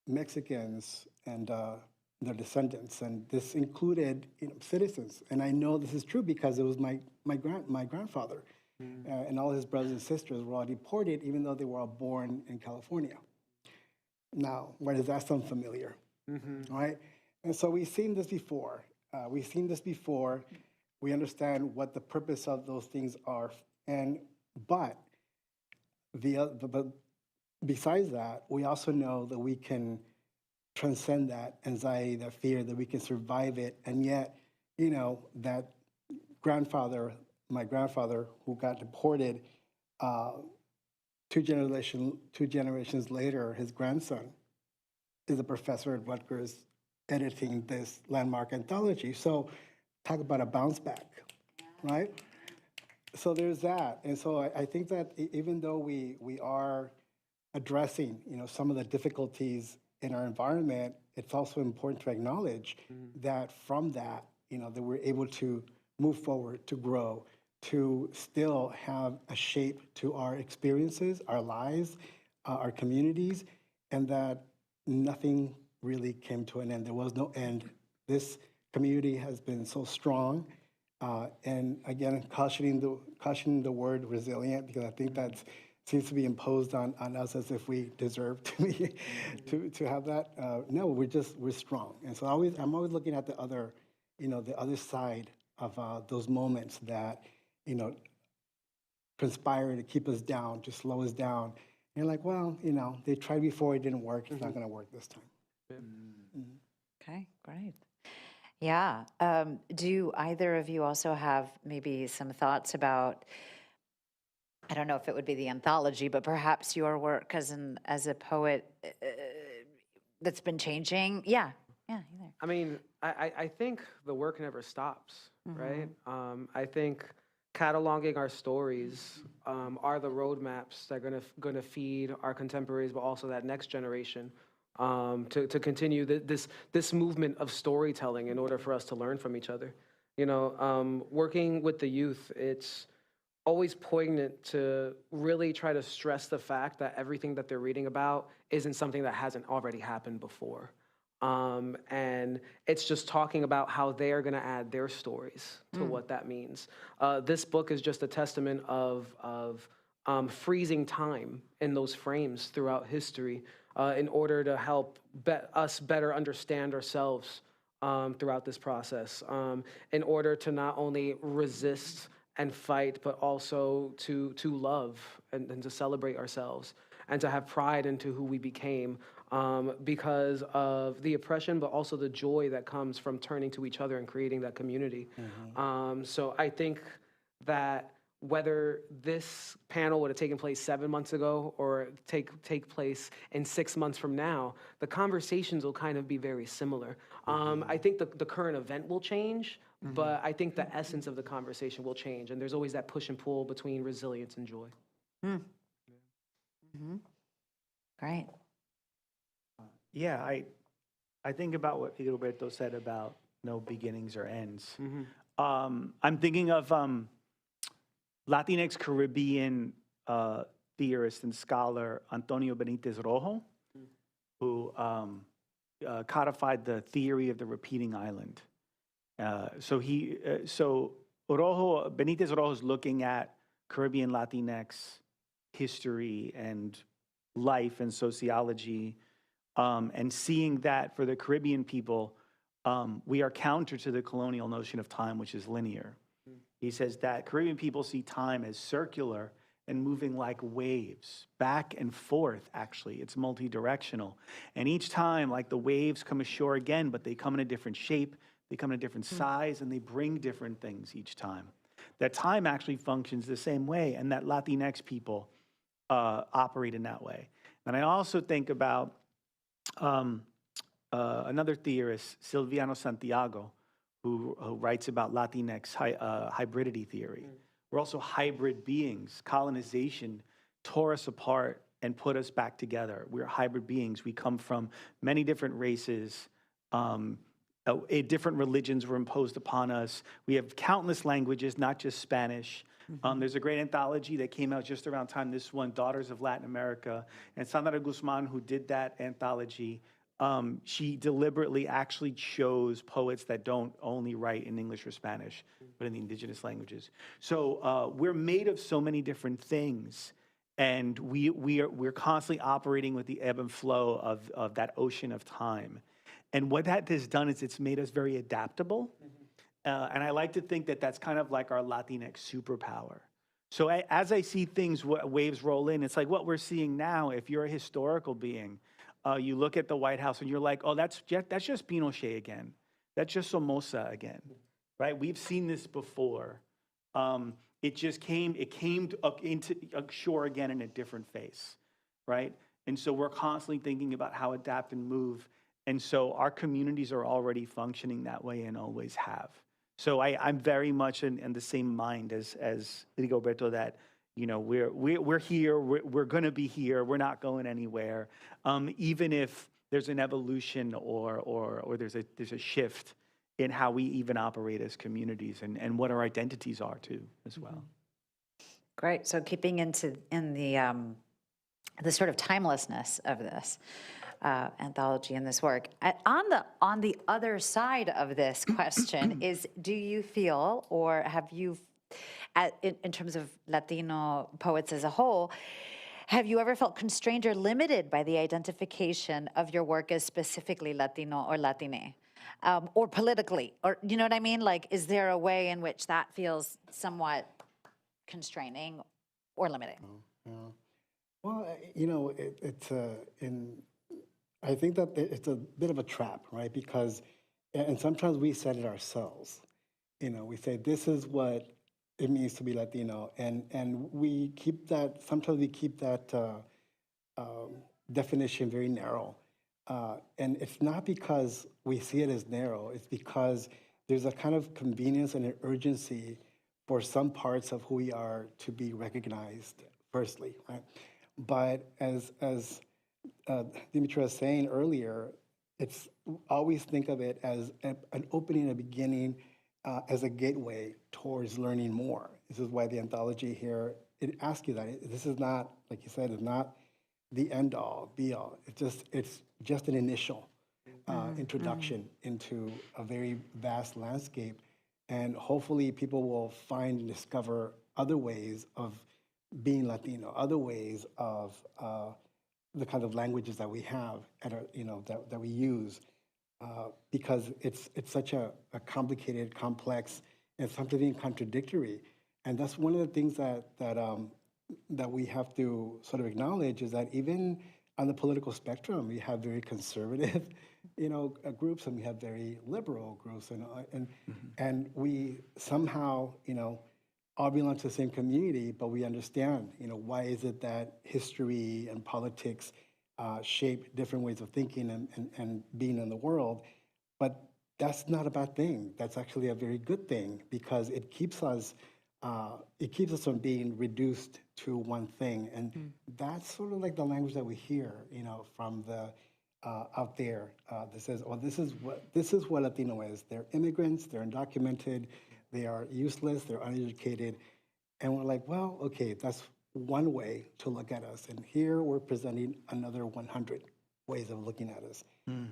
Mexicans and their descendants, and this included citizens. And I know this is true because it was my grandfather. And all his brothers and sisters were all deported, even though they were all born in California. Now, why does that sound familiar? Right? And so we've seen this before. We understand what the purpose of those things are. But besides that, we also know that we can transcend that anxiety, that fear, that we can survive it. And yet, that my grandfather who got deported, two generations later, his grandson is a professor at Rutgers editing this landmark anthology. So talk about a bounce back, right? So there's that. And so I think that even though we are addressing, some of the difficulties in our environment, it's also important to acknowledge that from that, that we're able to move forward, to grow, to still have a shape to our experiences, our lives, our communities, and that nothing really came to an end. There was no end. This community has been so strong. And again, cautioning the word resilient, because I think that seems to be imposed on us as if we deserve to be, to have that. No, we're strong. And so I'm always looking at the other side of those moments that, conspire to keep us down, to slow us down. And you're like, well, they tried before, it didn't work. It's not going to work this time. Okay, great. Yeah. Do either of you also have maybe some thoughts about, I don't know if it would be the anthology, but perhaps your work as a poet that's been changing? Yeah. Either. I mean, I think the work never stops, right? I think cataloging our stories are the roadmaps that are gonna feed our contemporaries, but also that next generation, to continue this movement of storytelling in order for us to learn from each other. Working with the youth, it's always poignant to really try to stress the fact that everything that they're reading about isn't something that hasn't already happened before. And it's just talking about how they are going to add their stories to what that means. This book is just a testament of freezing time in those frames throughout history in order to help us better understand ourselves throughout this process, in order to not only resist and fight, but also to love and to celebrate ourselves and to have pride into who we became because of the oppression, but also the joy that comes from turning to each other and creating that community. So I think that whether this panel would have taken place 7 months ago or take place in 6 months from now, the conversations will kind of be very similar. I think the current event will change, but I think the essence of the conversation will change. And there's always that push and pull between resilience and joy. Great. Yeah, I think about what Rigoberto said about no beginnings or ends. I'm thinking of Latinx Caribbean theorist and scholar Antonio Benitez Rojo, who codified the theory of the repeating island. So Benitez Rojo is looking at Caribbean Latinx history and life and sociology, and seeing that for the Caribbean people, we are counter to the colonial notion of time, which is linear. He says that Caribbean people see time as circular and moving like waves, back and forth, actually. It's multi-directional. And each time, like the waves come ashore again, but they come in a different shape, they come in a different size, and they bring different things each time. That time actually functions the same way, and that Latinx people operate in that way. And I also think about another theorist, Silviano Santiago, who writes about Latinx hybridity theory. We're also hybrid beings. Colonization tore us apart and put us back together. We're hybrid beings. We come from many different races. Different religions were imposed upon us. We have countless languages, not just Spanish. There's a great anthology that came out just around time, this one, Daughters of Latin America. And Sandra Guzman, who did that anthology, she deliberately actually chose poets that don't only write in English or Spanish, but in the indigenous languages. So we're made of so many different things, and we're constantly operating with the ebb and flow of that ocean of time. And what that has done is it's made us very adaptable. And I like to think that that's kind of like our Latinx superpower. So as I see things, waves roll in, it's like what we're seeing now. If you're a historical being, you look at the White House and you're like, oh, that's just Pinochet again. That's just Somoza again, right? We've seen this before. It came into shore again in a different face, right? And so we're constantly thinking about how adapt and move. And so our communities are already functioning that way and always have. So I'm very much in the same mind as Rigoberto, that we're here, we're going to be here, we're not going anywhere, even if there's an evolution or there's a shift in how we even operate as communities and what our identities are too as well. Great. So keeping in the sort of timelessness of this anthology and this work. On the other side of this question is, do you feel, or have you, in terms of Latino poets as a whole, have you ever felt constrained or limited by the identification of your work as specifically Latino or Latine, or politically, or you know what I mean? Like, is there a way in which that feels somewhat constraining or limiting? Well, I think that it's a bit of a trap, right? Because, and sometimes we set it ourselves. We say, this is what it means to be Latino. And we keep that, sometimes we keep that definition very narrow. And it's not because we see it as narrow, it's because there's a kind of convenience and an urgency for some parts of who we are to be recognized, firstly, right? But as Dimitri was saying earlier, it's always think of it as an opening, a beginning, as a gateway towards learning more. This is why the anthology here, it asks you that. This is not, like you said, it's not the end all, be all. It's just an initial introduction into a very vast landscape. And hopefully people will find and discover other ways of being Latino, other ways of the kind of languages that we have, that we use. Because it's such a complicated, complex, and something contradictory. And that's one of the things that we have to sort of acknowledge, is that even on the political spectrum, we have very conservative, groups, and we have very liberal groups, and we somehow, all belong to the same community, but we understand, why is it that history and politics shape different ways of thinking and being in the world. But that's not a bad thing. That's actually a very good thing, because it keeps us from being reduced to one thing. And that's sort of like the language that we hear, from the out there that says, "Oh, this is what Latino is. They're immigrants. They're undocumented. They are useless. They're uneducated." And we're like, well, okay, that's one way to look at us. And here we're presenting another 100 ways of looking at us.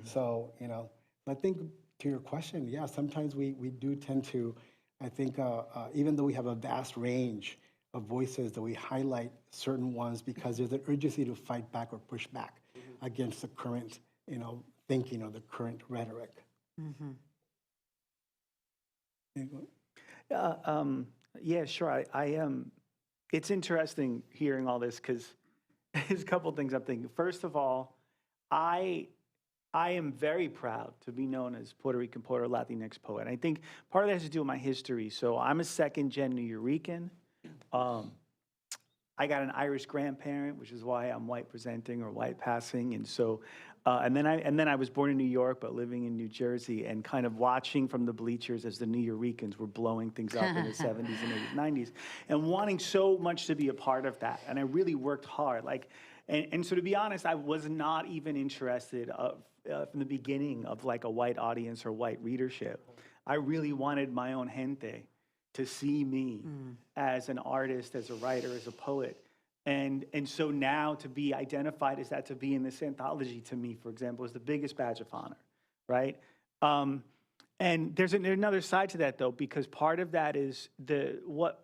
So, I think to your question, yeah, sometimes we do tend to, I think, even though we have a vast range of voices, that we highlight certain ones because there's an urgency to fight back or push back against the current, thinking or the current rhetoric. Yeah, sure. I am. It's interesting hearing all this, because there's a couple things I'm thinking. First of all, I am very proud to be known as Puerto Rican poet or Latinx poet. I think part of that has to do with my history. So I'm a second-gen Nuyorican. I got an Irish grandparent, which is why I'm white presenting or white passing, and so. And then I was born in New York, but living in New Jersey, and kind of watching from the bleachers as the Nuyorican were blowing things up in the 70s and 80s, 90s, and wanting so much to be a part of that. And I really worked hard. And so to be honest, I was not even interested from the beginning of like a white audience or white readership. I really wanted my own gente to see me as an artist, as a writer, as a poet. And so now to be identified as that, to be in this anthology, to me, for example, is the biggest badge of honor, right? And there's another side to that, though, because part of that is what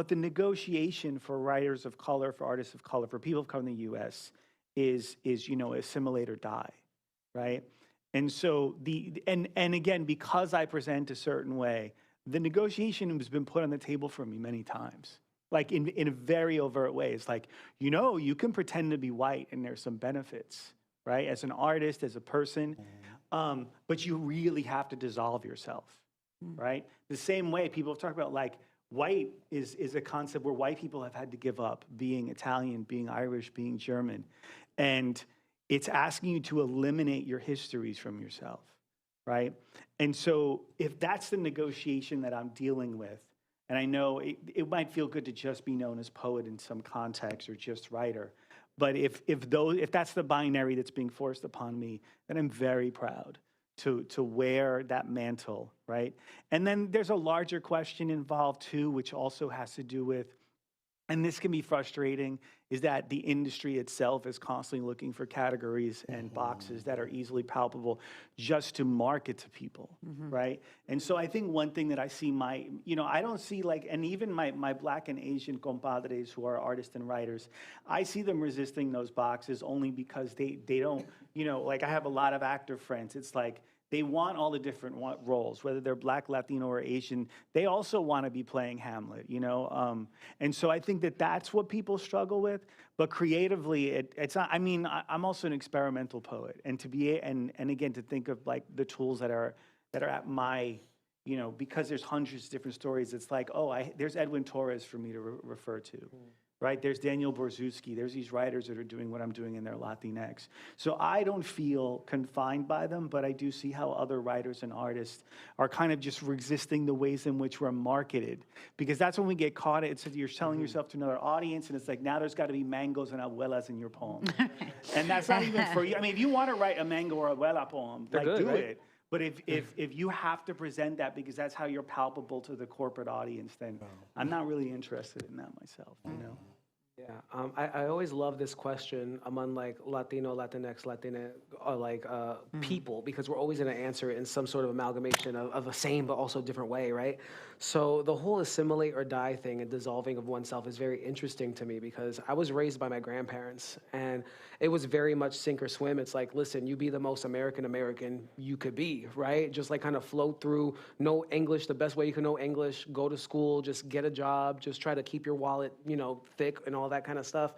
the negotiation for writers of color, for artists of color, for people of color in the U.S. is assimilate or die, right? And so and again, because I present a certain way, the negotiation has been put on the table for me many times. Like in a very overt way. It's like, you can pretend to be white and there's some benefits, right? As an artist, as a person, but you really have to dissolve yourself, right? The same way people have talked about, like, white is a concept where white people have had to give up being Italian, being Irish, being German. And it's asking you to eliminate your histories from yourself, right? And so if that's the negotiation that I'm dealing with, and I know it might feel good to just be known as poet in some context or just writer, but if that's the binary that's being forced upon me, then I'm very proud to wear that mantle, right? And then there's a larger question involved too, which also has to do with, and this can be frustrating, is that the industry itself is constantly looking for categories and boxes that are easily palpable just to market to people, right? And so I think one thing that I see I don't see and even my Black and Asian compadres who are artists and writers, I see them resisting those boxes only because they don't, I have a lot of actor friends. It's like, they want all the different roles, whether they're Black, Latino, or Asian. They also want to be playing Hamlet, And so I think that's what people struggle with. But creatively, it's not. I mean, I'm also an experimental poet, and and again to think of like the tools that are at my, because there's hundreds of different stories. It's like, there's Edwin Torres for me to refer to. Right? There's Daniel Borzuski. There's these writers that are doing what I'm doing in their Latinx. So I don't feel confined by them, but I do see how other writers and artists are kind of just resisting the ways in which we're marketed. Because that's when we get caught. It's you're selling yourself to another audience, and it's like, now there's got to be mangoes and abuelas in your poem. And that's not even for you. I mean, if you want to write a mango or abuela poem, do right? it. But if you have to present that because that's how you're palpable to the corporate audience, then I'm not really interested in that myself, you know? Yeah, I always love this question among like Latino, Latinx, Latina, people, because we're always going to answer it in some sort of amalgamation of the same but also different way, right? So the whole assimilate or die thing and dissolving of oneself is very interesting to me because I was raised by my grandparents and it was very much sink or swim. It's like, listen, you be the most American you could be, right? Just like kind of float through, know English the best way you can know English, go to school, just get a job, just try to keep your wallet, thick and all that kind of stuff.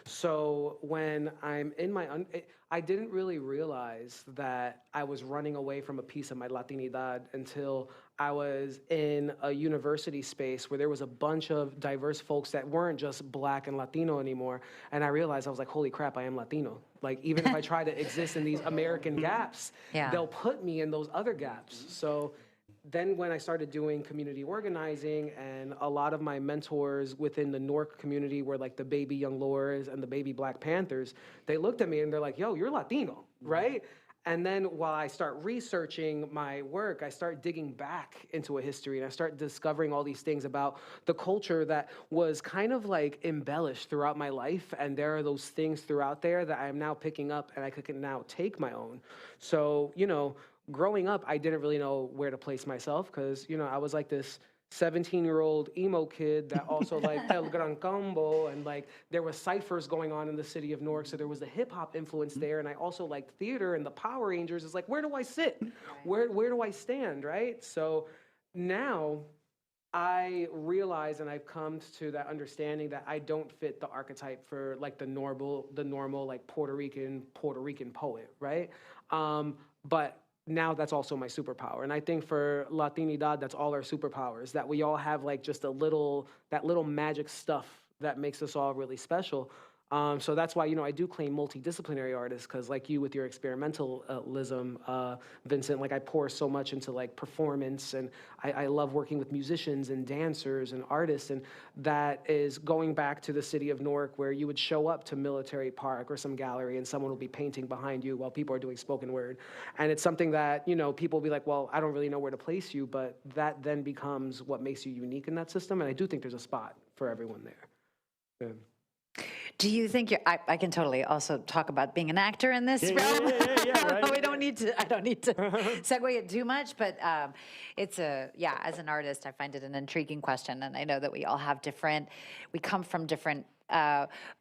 So when I'm in I didn't really realize that I was running away from a piece of my Latinidad until I was in a university space where there was a bunch of diverse folks that weren't just Black and Latino anymore. And I realized, I was like, holy crap, I am Latino. Like, even if I try to exist in these American gaps, they'll put me in those other gaps. So then when I started doing community organizing, and a lot of my mentors within the Newark community were like the baby Young Lords and the baby Black Panthers, they looked at me and they're like, yo, you're Latino, right? And then while I start researching my work, I start digging back into a history and I start discovering all these things about the culture that was kind of like embellished throughout my life. And there are those things throughout there that I am now picking up and I could now take my own. So, growing up, I didn't really know where to place myself because, I was like this 17-year-old emo kid that also liked El Gran Combo, and like there was ciphers going on in the city of Newark, so there was the hip hop influence there, and I also liked theater and the Power Rangers. It's like, where do I sit? Where do I stand, right? So now I realize, and I've come to that understanding that I don't fit the archetype for like the normal like Puerto Rican poet, right? But now that's also my superpower. And I think for Latinidad, that's all our superpowers, that we all have like just that little magic stuff that makes us all really special. So that's why, I do claim multidisciplinary artists, because like you with your experimentalism, Vincent, like I pour so much into like performance, and I love working with musicians and dancers and artists, and that is going back to the city of Newark, where you would show up to Military Park or some gallery and someone will be painting behind you while people are doing spoken word. And it's something that, people will be like, well, I don't really know where to place you, but that then becomes what makes you unique in that system. And I do think there's a spot for everyone there. Yeah. Do you think I can totally also talk about being an actor in this realm. Right. I don't need to segue it too much, but as an artist, I find it an intriguing question. And I know that we all have we come from different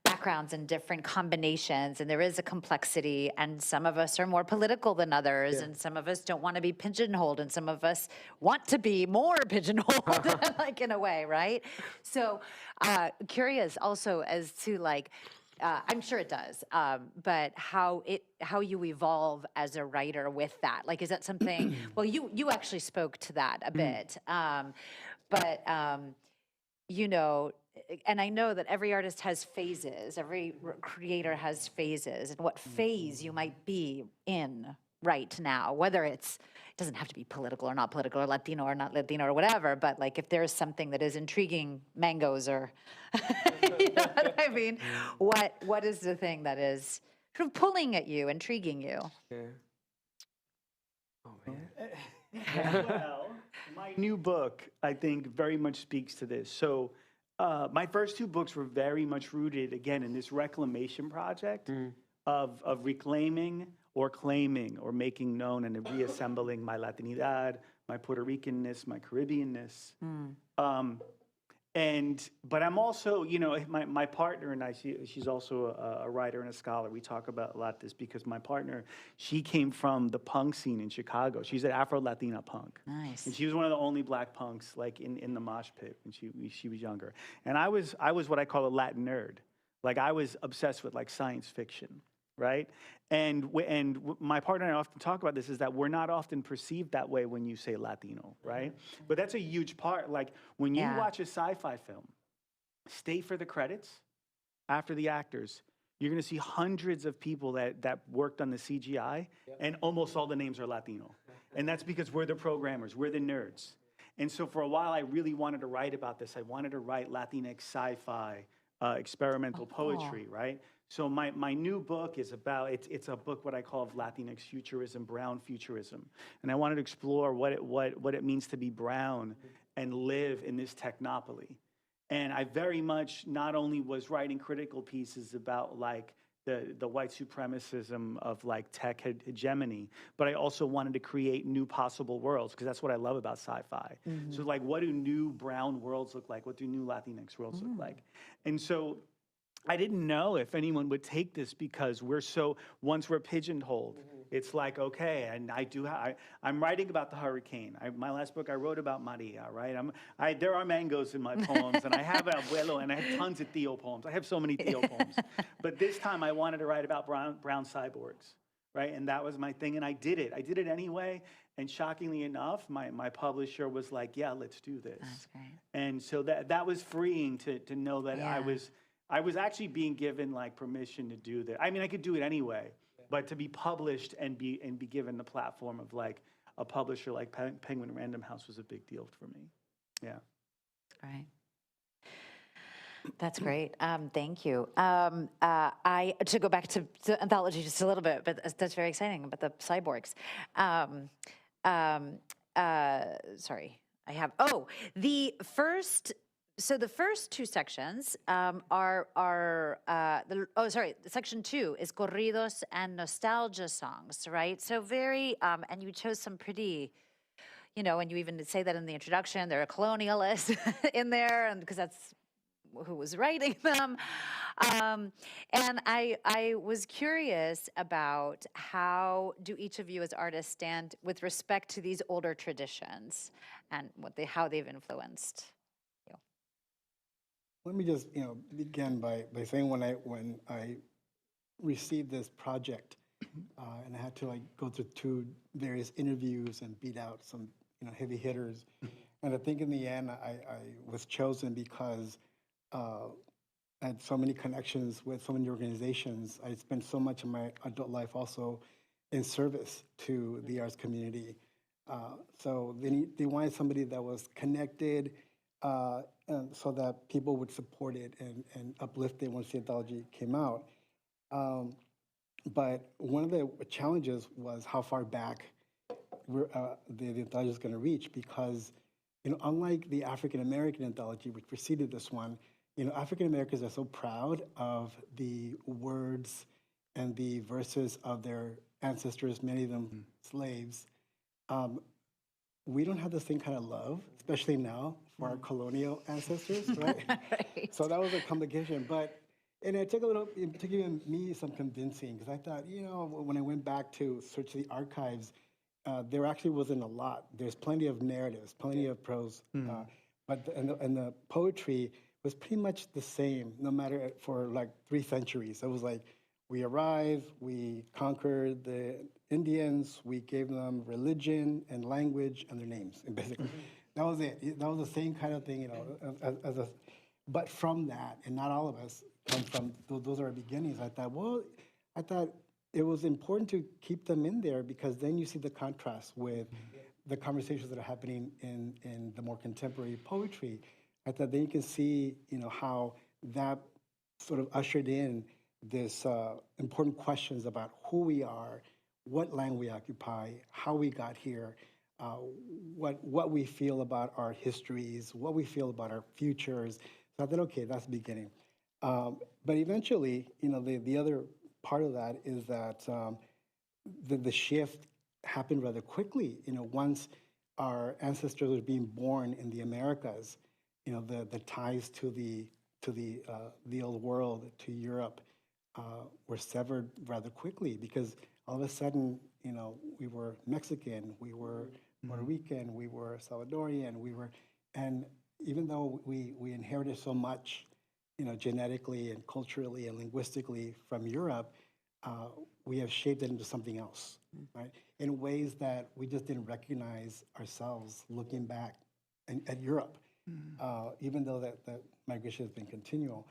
backgrounds and different combinations, and there is a complexity, and some of us are more political than others, and some of us don't want to be pigeonholed, and some of us want to be more pigeonholed, like in a way, right? So curious also as to like, I'm sure it does, but how you evolve as a writer with that. Like, is that something, well, you actually spoke to that a bit, and I know that every artist has phases, every creator has phases, and what phase you might be in right now, whether it doesn't have to be political or not political, or Latino or not Latino or whatever, but like if there's something that is intriguing, mangoes or, you know what I mean? What is the thing that is sort of pulling at you, intriguing you? Yeah. Oh, man. Well, my new book, I think, very much speaks to this. So my first two books were very much rooted, again, in this reclamation project of reclaiming or claiming or making known and reassembling my Latinidad, my Puerto Ricanness, my Caribbeanness. But I'm also, my partner and I, she's also a writer and a scholar. We talk about a lot this because my partner, she came from the punk scene in Chicago. She's an Afro-Latina punk. Nice. And she was one of the only black punks like in the mosh pit when she was younger. And I was what I call a Latin nerd. Like I was obsessed with like science fiction, right? And my partner and I often talk about this is that we're not often perceived that way when you say Latino, right? But that's a huge part. Like when you watch a sci-fi film, stay for the credits after the actors, you're going to see hundreds of people that worked on the CGI, and almost all the names are Latino. And that's because we're the programmers, we're the nerds. And so for a while, I really wanted to write about this. I wanted to write Latinx sci-fi, experimental poetry, right? So my new book is about, it's a book what I call of Latinx futurism, brown futurism. And I wanted to explore what it means to be brown and live in this technopoly. And I very much not only was writing critical pieces about like the white supremacism of like tech hegemony, but I also wanted to create new possible worlds, because that's what I love about sci-fi. So like, what do new brown worlds look like? What do new Latinx worlds look like? And so I didn't know if anyone would take this, because once we're pigeonholed, it's like, okay, and I'm writing about the hurricane. My last book, I wrote about Maria, right? There are mangoes in my poems, and I have an abuelo, and I have tons of Theo poems. I have so many Theo poems. But this time I wanted to write about brown cyborgs, right? And that was my thing, and I did it. I did it anyway, and shockingly enough, my publisher was like, yeah, let's do this. That's great. And so that was freeing to know that I was actually being given like permission to do that. I mean, I could do it anyway, but to be published and be given the platform of like a publisher like Penguin Random House was a big deal for me. Yeah. Right. That's great. Thank you. To go back to anthology just a little bit, but that's very exciting about the cyborgs. Sorry, I have. Oh, the first. So the first two sections section 2 is corridos and nostalgia songs, right? So very, and you chose some pretty, and you even say that in the introduction, there are colonialists in there, and because that's who was writing them. And I was curious about how do each of you as artists stand with respect to these older traditions and how they've influenced you. Let me just, begin by saying when I received this project, and I had to go through 2 various interviews and beat out some, heavy hitters. And I think in the end, I was chosen because I had so many connections with so many organizations. I spent so much of my adult life also in service to the arts community. So they wanted somebody that was connected, and so that people would support it and uplift it once the anthology came out. But one of the challenges was how far back the anthology is going to reach, because unlike the African American anthology, which preceded this one, African Americans are so proud of the words and the verses of their ancestors, many of them slaves. We don't have the same kind of love, especially now, for our colonial ancestors, right? Right. So that was a complication. And it took even me some convincing, because I thought, when I went back to search the archives, there actually wasn't a lot. There's plenty of narratives, plenty of prose, but the poetry was pretty much the same, no matter for like 3 centuries. It was like, we arrived, we conquered the Indians, we gave them religion and language and their names, and basically. That was it. That was the same kind of thing, but from that, and not all of us come from, those are our beginnings. I thought it was important to keep them in there, because then you see the contrast with the conversations that are happening in the more contemporary poetry. I thought then you can see, how that sort of ushered in this important questions about who we are, what land we occupy, how we got here, what we feel about our histories, what we feel about our futures. So I thought, okay, that's the beginning. But eventually, the other part of that is that the shift happened rather quickly. Once our ancestors were being born in the Americas, the ties to the old world, to Europe, were severed rather quickly, because all of a sudden, we were Mexican, we were Puerto Rican, we were Salvadorian, and even though we inherited so much, genetically and culturally and linguistically from Europe, we have shaped it into something else, right? In ways that we just didn't recognize ourselves looking back at Europe, even though that migration has been continual.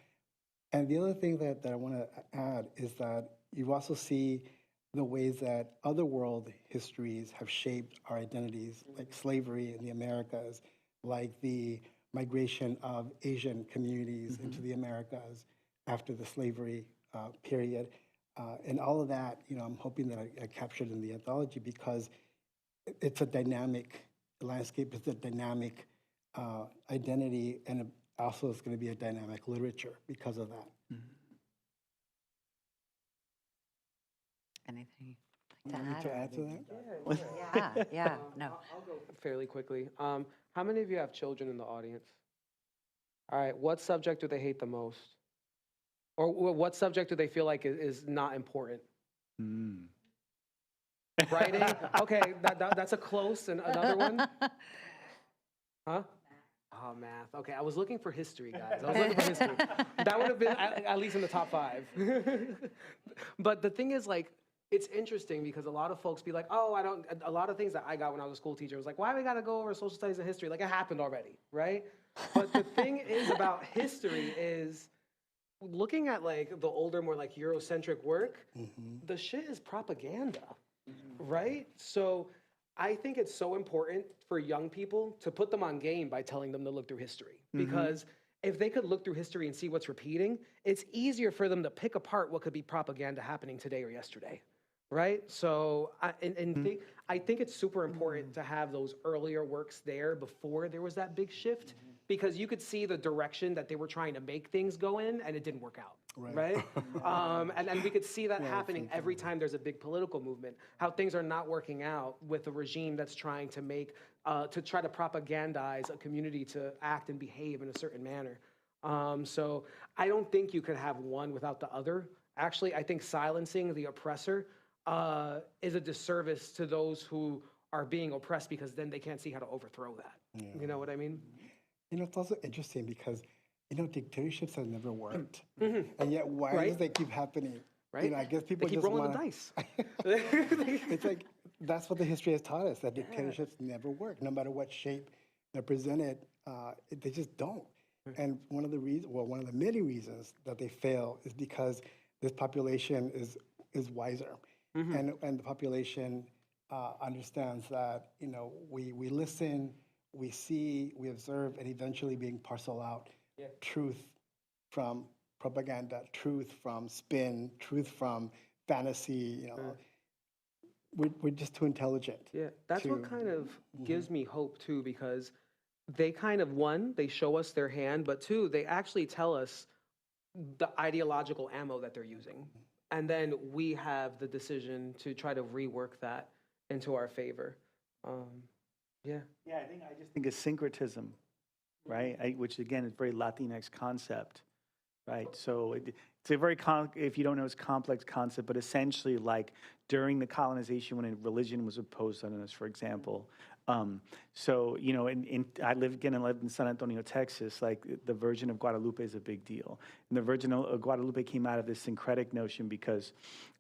And the other thing that I want to add is that you also see the ways that other world histories have shaped our identities, like slavery in the Americas, like the migration of Asian communities into the Americas after the slavery period. And all of that, I'm hoping that I captured in the anthology because it's a dynamic landscape, it's a dynamic identity, and it also is going to be a dynamic literature because of that. Anything Want me to add to that? Yeah, no. I'll go fairly quickly. How many of you have children in the audience? All right, what subject do they hate the most? Or what subject do they feel like is not important? Writing? Okay, that's a close. And another one? Huh? Oh, math. Okay, I was looking for history, guys. I was looking for history. That would have been at least in the top 5. But the thing is, like, it's interesting because a lot of folks be like, oh, a lot of things that I got when I was a school teacher was like, why do we got to go over social studies and history? Like, it happened already, right? But the thing is about history is looking at, like, the older, more, like, Eurocentric work, the shit is propaganda, right? So I think it's so important for young people to put them on game by telling them to look through history. Because if they could look through history and see what's repeating, it's easier for them to pick apart what could be propaganda happening today or yesterday, right? So I think it's super important to have those earlier works there before there was that big shift, because you could see the direction that they were trying to make things go in, and it didn't work out. Right? And we could see that happening every time there's a big political movement, how things are not working out with a regime that's trying to make, to try to propagandize a community to act and behave in a certain manner. So I don't think you could have one without the other. Actually, I think silencing the oppressor is a disservice to those who are being oppressed, because then they can't see how to overthrow that. You know what I mean? It's also interesting because dictatorships have never worked, and yet why does they keep happening? Right? I guess people keep just rolling wanna, the dice. It's like that's what the history has taught us, that dictatorships never work, no matter what shape they're presented. They just don't. And one of the many reasons that they fail is because this population is wiser, and the population understands that we listen, we see, we observe, and eventually being parcel out truth from propaganda, truth from spin, truth from fantasy. We're just too intelligent. Yeah, that's what kind of gives me hope too, because they kind of, one, they show us their hand, but two, they actually tell us the ideological ammo that they're using. And then we have the decision to try to rework that into our favor. Yeah, I just think of syncretism, right? Which again is a very Latinx concept, right? So it's a very, if you don't know, it's a complex concept, but essentially like during the colonization when religion was imposed on us, for example. So, I lived in San Antonio, Texas, like the Virgin of Guadalupe is a big deal. And the Virgin of Guadalupe came out of this syncretic notion because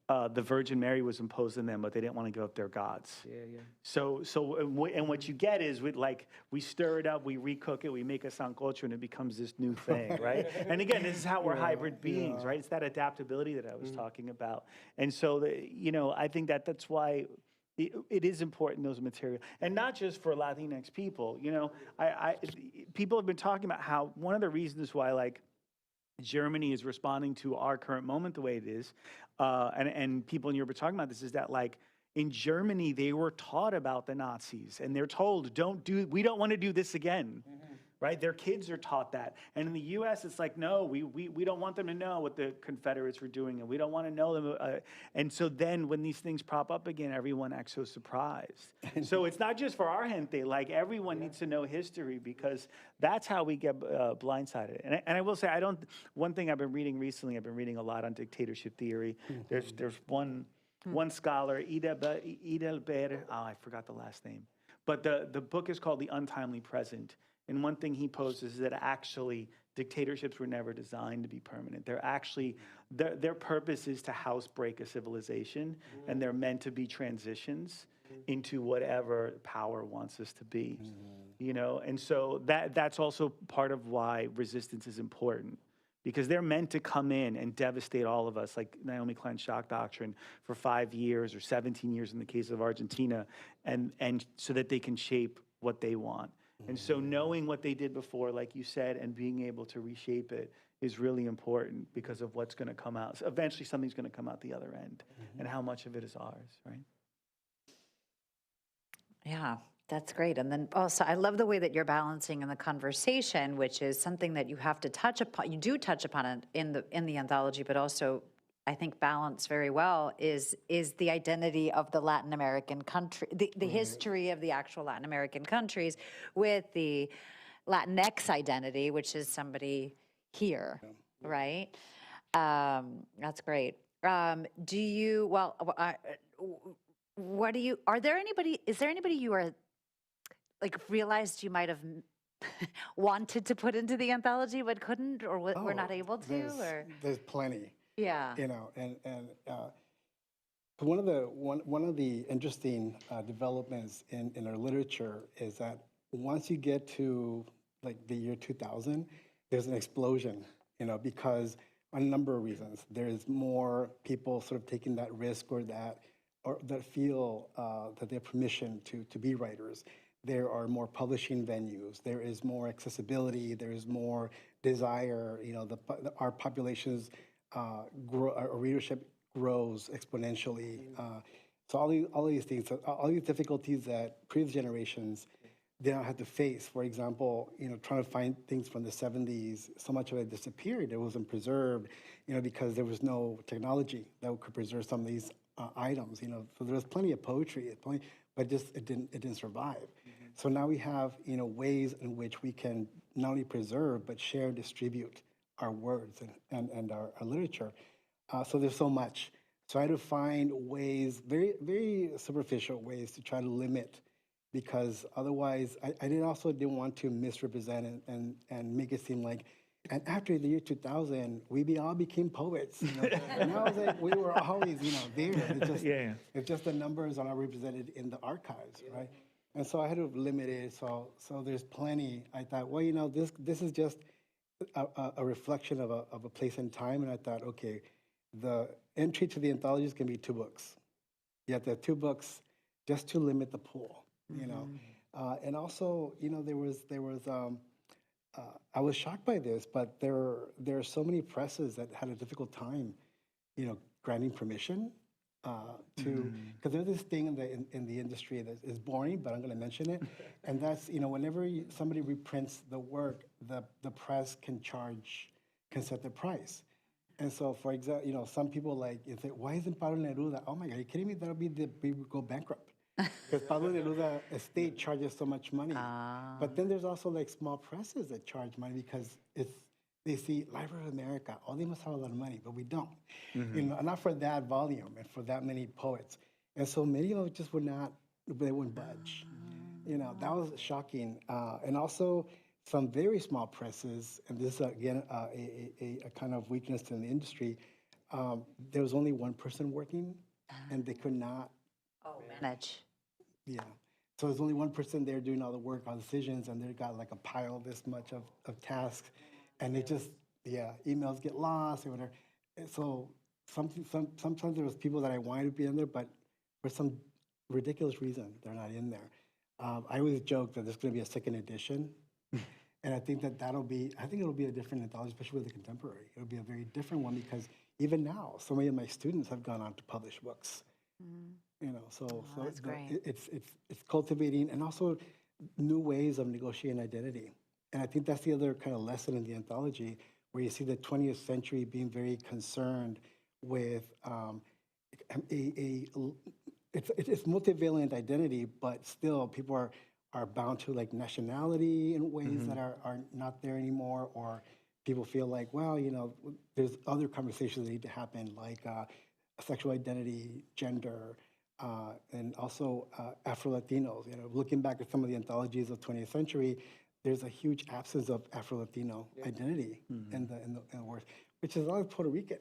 the Virgin Mary was imposed on them, but they didn't want to give up their gods. Yeah. So what you get is we stir it up, we recook it, we make a sancocho, and it becomes this new thing, right? And again, this is how we're hybrid beings, right? It's that adaptability that I was talking about. And so, I think that's why it is important, those material, and not just for Latinx people. People have been talking about how one of the reasons why Germany is responding to our current moment the way it is, and people in Europe are talking about this, is that in Germany they were taught about the Nazis, and they're told we don't want to do this again. Right? Their kids are taught that. And in the U.S., it's like, no, we don't want them to know what the Confederates were doing, and we don't want to know them. And so then when these things prop up again, everyone acts so surprised. So it's not just for our gente. Everyone needs to know history, because that's how we get blindsided. And I will say, one thing I've been reading recently, I've been reading a lot on dictatorship theory. There's one scholar, Idelber, I forgot the last name. But the book is called The Untimely Present. And one thing he poses is that actually dictatorships were never designed to be permanent. They're actually, their purpose is to housebreak a civilization, and they're meant to be transitions into whatever power wants us to be. And so that's also part of why resistance is important, because they're meant to come in and devastate all of us, like Naomi Klein's shock doctrine, for 5 years or 17 years in the case of Argentina, and so that they can shape what they want. And so knowing what they did before, like you said, and being able to reshape it is really important because of what's going to come out. So eventually something's going to come out the other end, and how much of it is ours, right? Yeah, that's great. And then also, I love the way that you're balancing in the conversation, which is something that you have to touch upon. You do touch upon it in the anthology, but also I think balance very well is the identity of the Latin American country, the history of the actual Latin American countries with the Latinx identity, which is somebody here, right? That's great. Do you, well, what do you, is there anybody you are, like, realized you might have wanted to put into the anthology but couldn't, or were not able to, or? There's plenty. Yeah. You know, and one of the interesting developments in our literature is that once you get to like the year 2000, there's an explosion, you know, because a number of reasons. There's more people sort of taking that risk or that feel that they have permission to be writers. There are more publishing venues. There is more accessibility. There is more desire. You know, our populations our readership grows exponentially. So all these things, all these difficulties that previous generations did not have to face. For example, you know, trying to find things from the 70s, so much of it disappeared. It wasn't preserved, you know, because there was no technology that could preserve some of these items. You know, so there was plenty of poetry, but just it didn't survive. So now we have, you know, ways in which we can not only preserve but share and distribute our words and our literature. So there's so much. So I had to find ways, very, very superficial ways to try to limit, because otherwise I didn't want to misrepresent and make it seem like, and after the year 2000, we all became poets. You know? And I was like, we were always, you know, there. It's just the numbers are not represented in the archives, right? And so I had to limit it. So there's plenty. I thought, well, you know, this is just a reflection of a place and time. And I thought, okay, the entry to the anthologies can be 2 books. You have to have 2 books just to limit the pool, you know. And also, you know, there was I was shocked by this, but there are so many presses that had a difficult time, you know, granting permission to, because there's this thing in the industry that is boring, but I'm going to mention it, and that's, you know, whenever somebody reprints the work, the press can set the price. And so, for example, you know, some people you say, why isn't Pablo Neruda? Oh my God, are you kidding me? We would go bankrupt. Because Pablo Neruda estate charges so much money. But then there's also like small presses that charge money because they see Library of America, oh, they must have a lot of money, but we don't. You know, not for that volume and for that many poets. And so many of them just they wouldn't budge. You know, that was shocking. And also some very small presses, and this is again a kind of weakness in the industry, there was only one person working and they could not manage. Yeah. So there's only one person there doing all the work, all the decisions, and they've got like a pile this much of tasks. And they just, emails get lost or whatever. And so sometimes there was people that I wanted to be in there, but for some ridiculous reason, they're not in there. I always joke that there's going to be a second edition. And I think it'll be a different anthology, especially with the contemporary. It'll be a very different one because even now, so many of my students have gone on to publish books. You know, so it's cultivating and also new ways of negotiating identity. And I think that's the other kind of lesson in the anthology, where you see the 20th century being very concerned with it's multivalent identity, but still people are bound to like nationality in ways that are not there anymore, or people feel like, well, you know, there's other conversations that need to happen, like sexual identity, gender, and also Afro-Latinos. You know, looking back at some of the anthologies of 20th century, there's a huge absence of Afro-Latino identity in the work, which is a lot of Puerto Rican.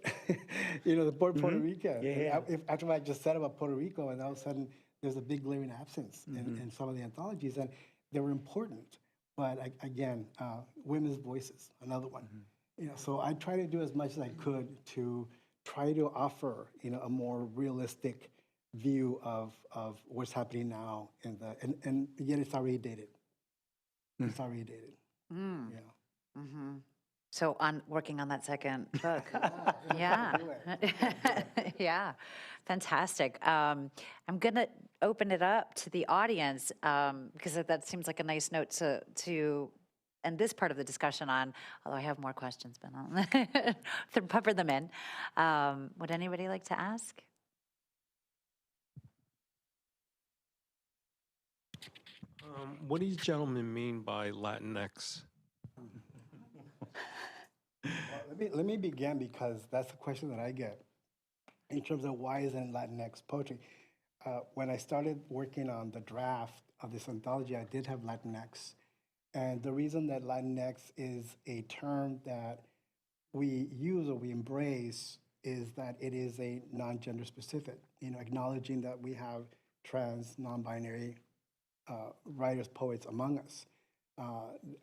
You know, the Puerto Rican. After what I just said about Puerto Rico, and all of a sudden there's a big glaring absence in some of the anthologies, and they were important. But again, women's voices, another one. You know, so I try to do as much as I could to try to offer, you know, a more realistic view of what's happening now and yet it's already dated. It's already dated. Yeah. So on working on that second book. Yeah. Yeah. Fantastic. I'm going to open it up to the audience because that seems like a nice note to end this part of the discussion on, although I have more questions, but I'll pepper them in. Would anybody like to ask? What do you gentlemen mean by Latinx? Well, let me begin because that's the question that I get in terms of why isn't Latinx poetry. When I started working on the draft of this anthology, I did have Latinx. And the reason that Latinx is a term that we use or we embrace is that it is a non-gender specific, acknowledging that we have trans, non-binary writers, poets among us.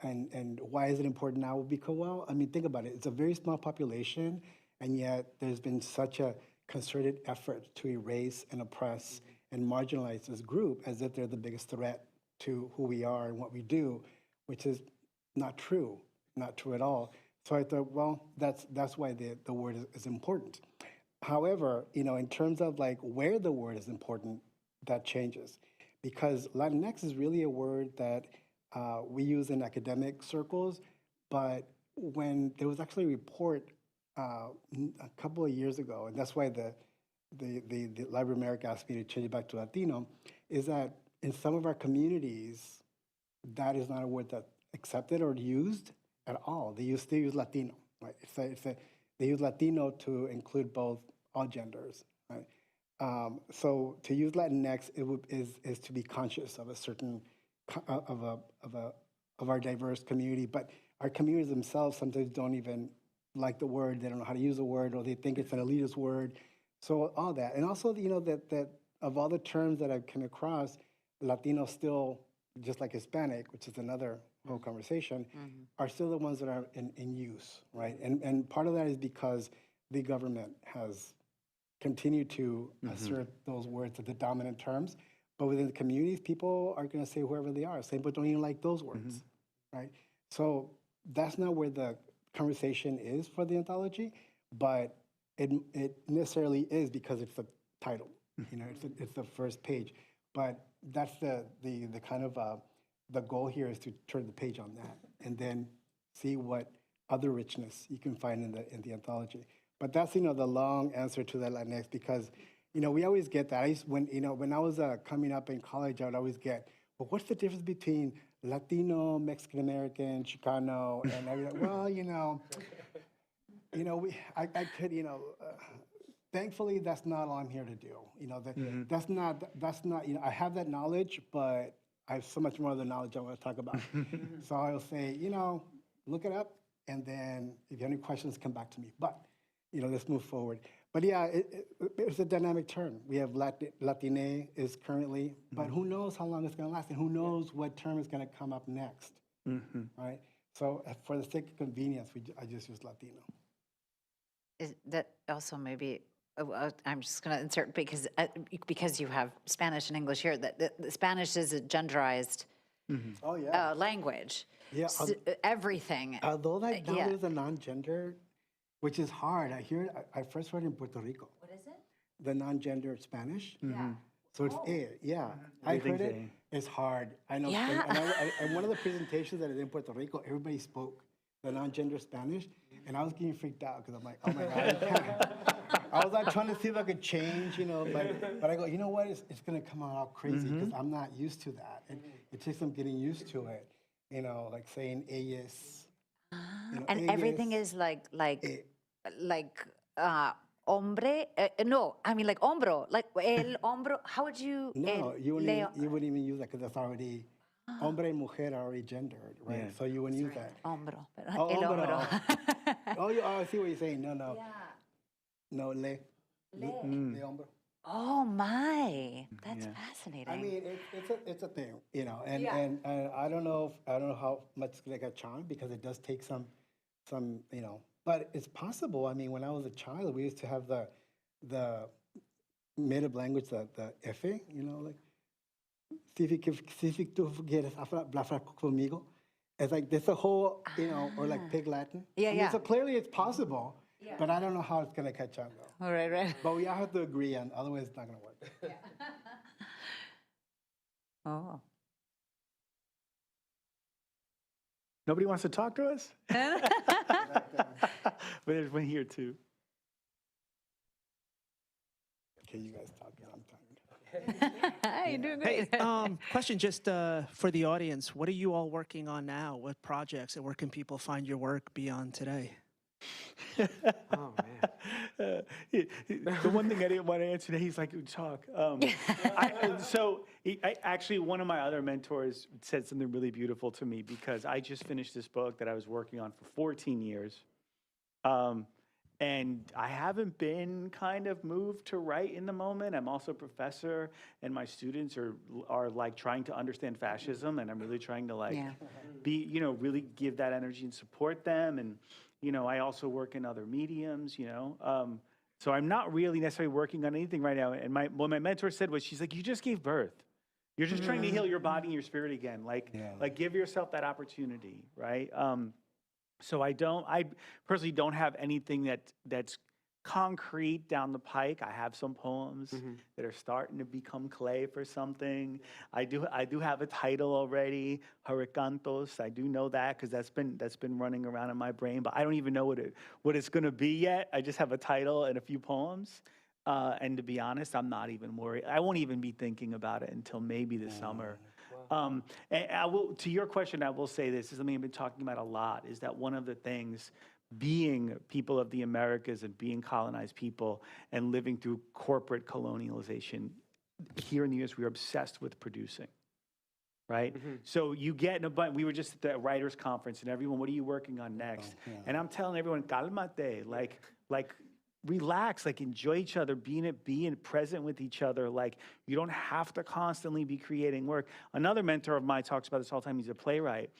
And why is it important now? Because, well, I mean, think about it. It's a very small population, and yet there's been such a concerted effort to erase and oppress and marginalize this group as if they're the biggest threat to who we are and what we do, which is not true at all. So I thought, well, that's why the word is important. However, in terms of like where the word is important, that changes. Because Latinx is really a word that we use in academic circles, but when there was actually a report a couple of years ago, and that's why the Library of America asked me to change it back to Latino, is that in some of our communities, that is not a word that's accepted or used at all. They use Latino, right? They use Latino to include all genders, right? So to use Latinx is to be conscious of a certain of our diverse community, but our communities themselves sometimes don't even like the word. They don't know how to use the word, or they think it's an elitist word. So all that, and also that of all the terms that I've come across, Latino still, just like Hispanic, which is another whole conversation, are still the ones that are in use, right? And part of that is because the government has continue to assert those words as the dominant terms. But within the communities, people are going to say whoever they are. Some people don't even like those words, right? So that's not where the conversation is for the anthology, but it necessarily is because it's the title. It's the first page. But that's the kind of the goal here is to turn the page on that and then see what other richness you can find in the anthology. But that's, the long answer to that Latinx, because, we always get that. When I was coming up in college, I would always get, well, what's the difference between Latino, Mexican-American, Chicano? And I'd be like, well, I could, thankfully, that's not all I'm here to do. That's not, I have that knowledge, but I have so much more of the knowledge I want to talk about. So I'll say, look it up, and then if you have any questions, come back to me. But let's move forward. But yeah, it's a dynamic term. We have Latine is currently, but who knows how long it's going to last, and who knows what term is going to come up next, right? So for the sake of convenience, I just use Latino. Is that also maybe, I'm just going to insert because you have Spanish and English here, that the Spanish is a genderized language. Yeah. So everything. Although there's a non-gender, which is hard. I first heard it in Puerto Rico. What is it? The non-gender Spanish. Yeah. So it's I heard it. It's hard. I know. Yeah. And one of the presentations that I did in Puerto Rico, everybody spoke the non-gender Spanish, and I was getting freaked out because I'm like, oh my God. I was like trying to see if I could change, but I go, you know what? It's going to come out crazy because I'm not used to that. It takes some getting used to it, like saying ellas. And everything is like hombre. No, I mean like hombro, like el hombro. How would you? No, you wouldn't even use that because that's already hombre and mujer are already gendered, right? Yeah. So you wouldn't use that. Hombro, el hombro. I see what you're saying. No. Yeah. No, le hombro. Oh my, that's fascinating. I mean, it's a thing, and I don't know how much it's gonna get charmed because it does take some, but it's possible. I mean, when I was a child, we used to have the native language, the F, like, si tú quieres hablar conmigo, It's like there's a whole, or like Pig Latin. Yeah, I mean, yeah. So clearly it's possible, but I don't know how it's gonna catch on though. All right, right. But we all have to agree on, otherwise it's not gonna work. Oh. Nobody wants to talk to us? But there's one here too. Okay, you guys talk, I'm tired. Hey, you're doing Hey, great. question just for the audience. What are you all working on now? What projects and where can people find your work beyond today? Oh man. The one thing I didn't want to answer today, he's like, talk. Actually, one of my other mentors said something really beautiful to me because I just finished this book that I was working on for 14 years. And I haven't been kind of moved to write in the moment. I'm also a professor, and my students are like trying to understand fascism, and I'm really trying to be, really give that energy and support them. And, I also work in other mediums, So I'm not really necessarily working on anything right now. And what my mentor said was, she's like, you just gave birth. You're just trying to heal your body and your spirit again. Like give yourself that opportunity, right? So I personally don't have anything that's concrete down the pike. I have some poems that are starting to become clay for something. I do have a title already, Hurricantos. I do know that because that's been running around in my brain, but I don't even know what it's going to be yet. I just have a title and a few poems. And to be honest, I'm not even worried. I won't even be thinking about it until maybe this summer. And to your question, I will say this is something I've been talking about a lot, is that one of the things being people of the Americas and being colonized people and living through corporate colonialization, here in the US, we're obsessed with producing, right? So you get in a bunch, we were just at the writers conference and everyone, what are you working on next? And I'm telling everyone, calmate, like relax, like enjoy each other, being present with each other. Like you don't have to constantly be creating work. Another mentor of mine talks about this all the time. He's a playwright.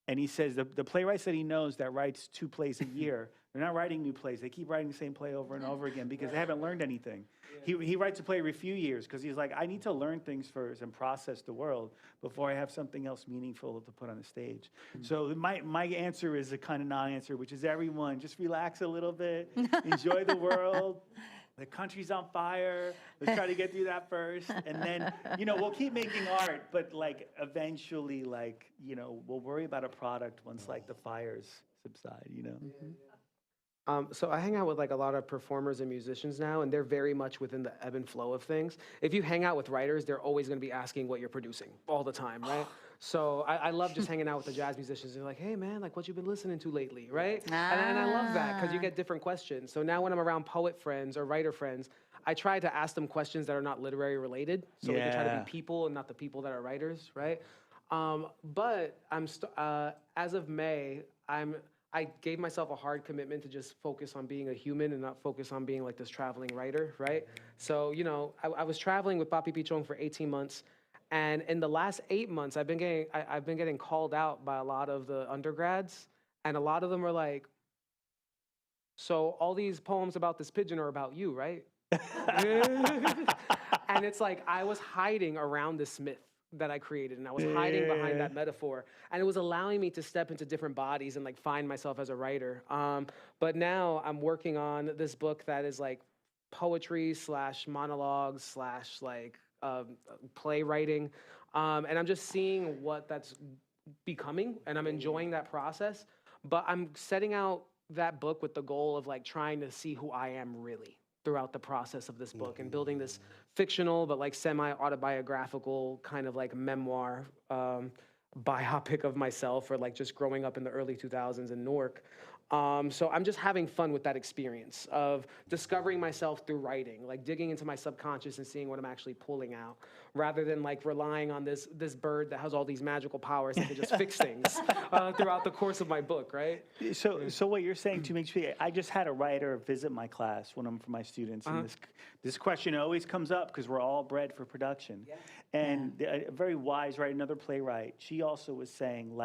And he says the playwrights that he knows that writes 2 plays a year, they're not writing new plays. They keep writing the same play over and over again because they haven't learned anything. He writes a play every few years because he's like, I need to learn things first and process the world before I have something else meaningful to put on the stage. So my answer is a kind of non-answer, which is everyone, just relax a little bit, enjoy the world. The country's on fire. Let's try to get through that first. And then, we'll keep making art, but eventually, we'll worry about a product once the fires subside, So I hang out with a lot of performers and musicians now, and they're very much within the ebb and flow of things. If you hang out with writers, they're always going to be asking what you're producing all the time, right? So I love just hanging out with the jazz musicians. They're like, hey man, what you been listening to lately, right? And I love that because you get different questions. So now when I'm around poet friends or writer friends, I try to ask them questions that are not literary related, so we can try to be people and not the people that are writers, right? But as of May, I gave myself a hard commitment to just focus on being a human and not focus on being this traveling writer, right? So, I was traveling with Papi Pichon for 18 months. And in the last 8 months, I've been getting called out by a lot of the undergrads. And a lot of them are like, so all these poems about this pigeon are about you, right? And it's like, I was hiding around this myth that I created, and I was hiding behind that metaphor, and it was allowing me to step into different bodies and find myself as a writer. But now I'm working on this book that is poetry / monologues / playwriting, and I'm just seeing what that's becoming, and I'm enjoying that process. But I'm setting out that book with the goal of trying to see who I am really throughout the process of this book and building this fictional but semi-autobiographical kind of memoir biopic of myself or just growing up in the early 2000s in Newark. So I'm just having fun with that experience of discovering myself through writing, digging into my subconscious and seeing what I'm actually pulling out, rather than relying on this bird that has all these magical powers that can just fix things throughout the course of my book, right? So what you're saying to makes me, I just had a writer visit my class, one of them for my students, and this question always comes up because we're all bred for production. And a very wise, another playwright, she also was saying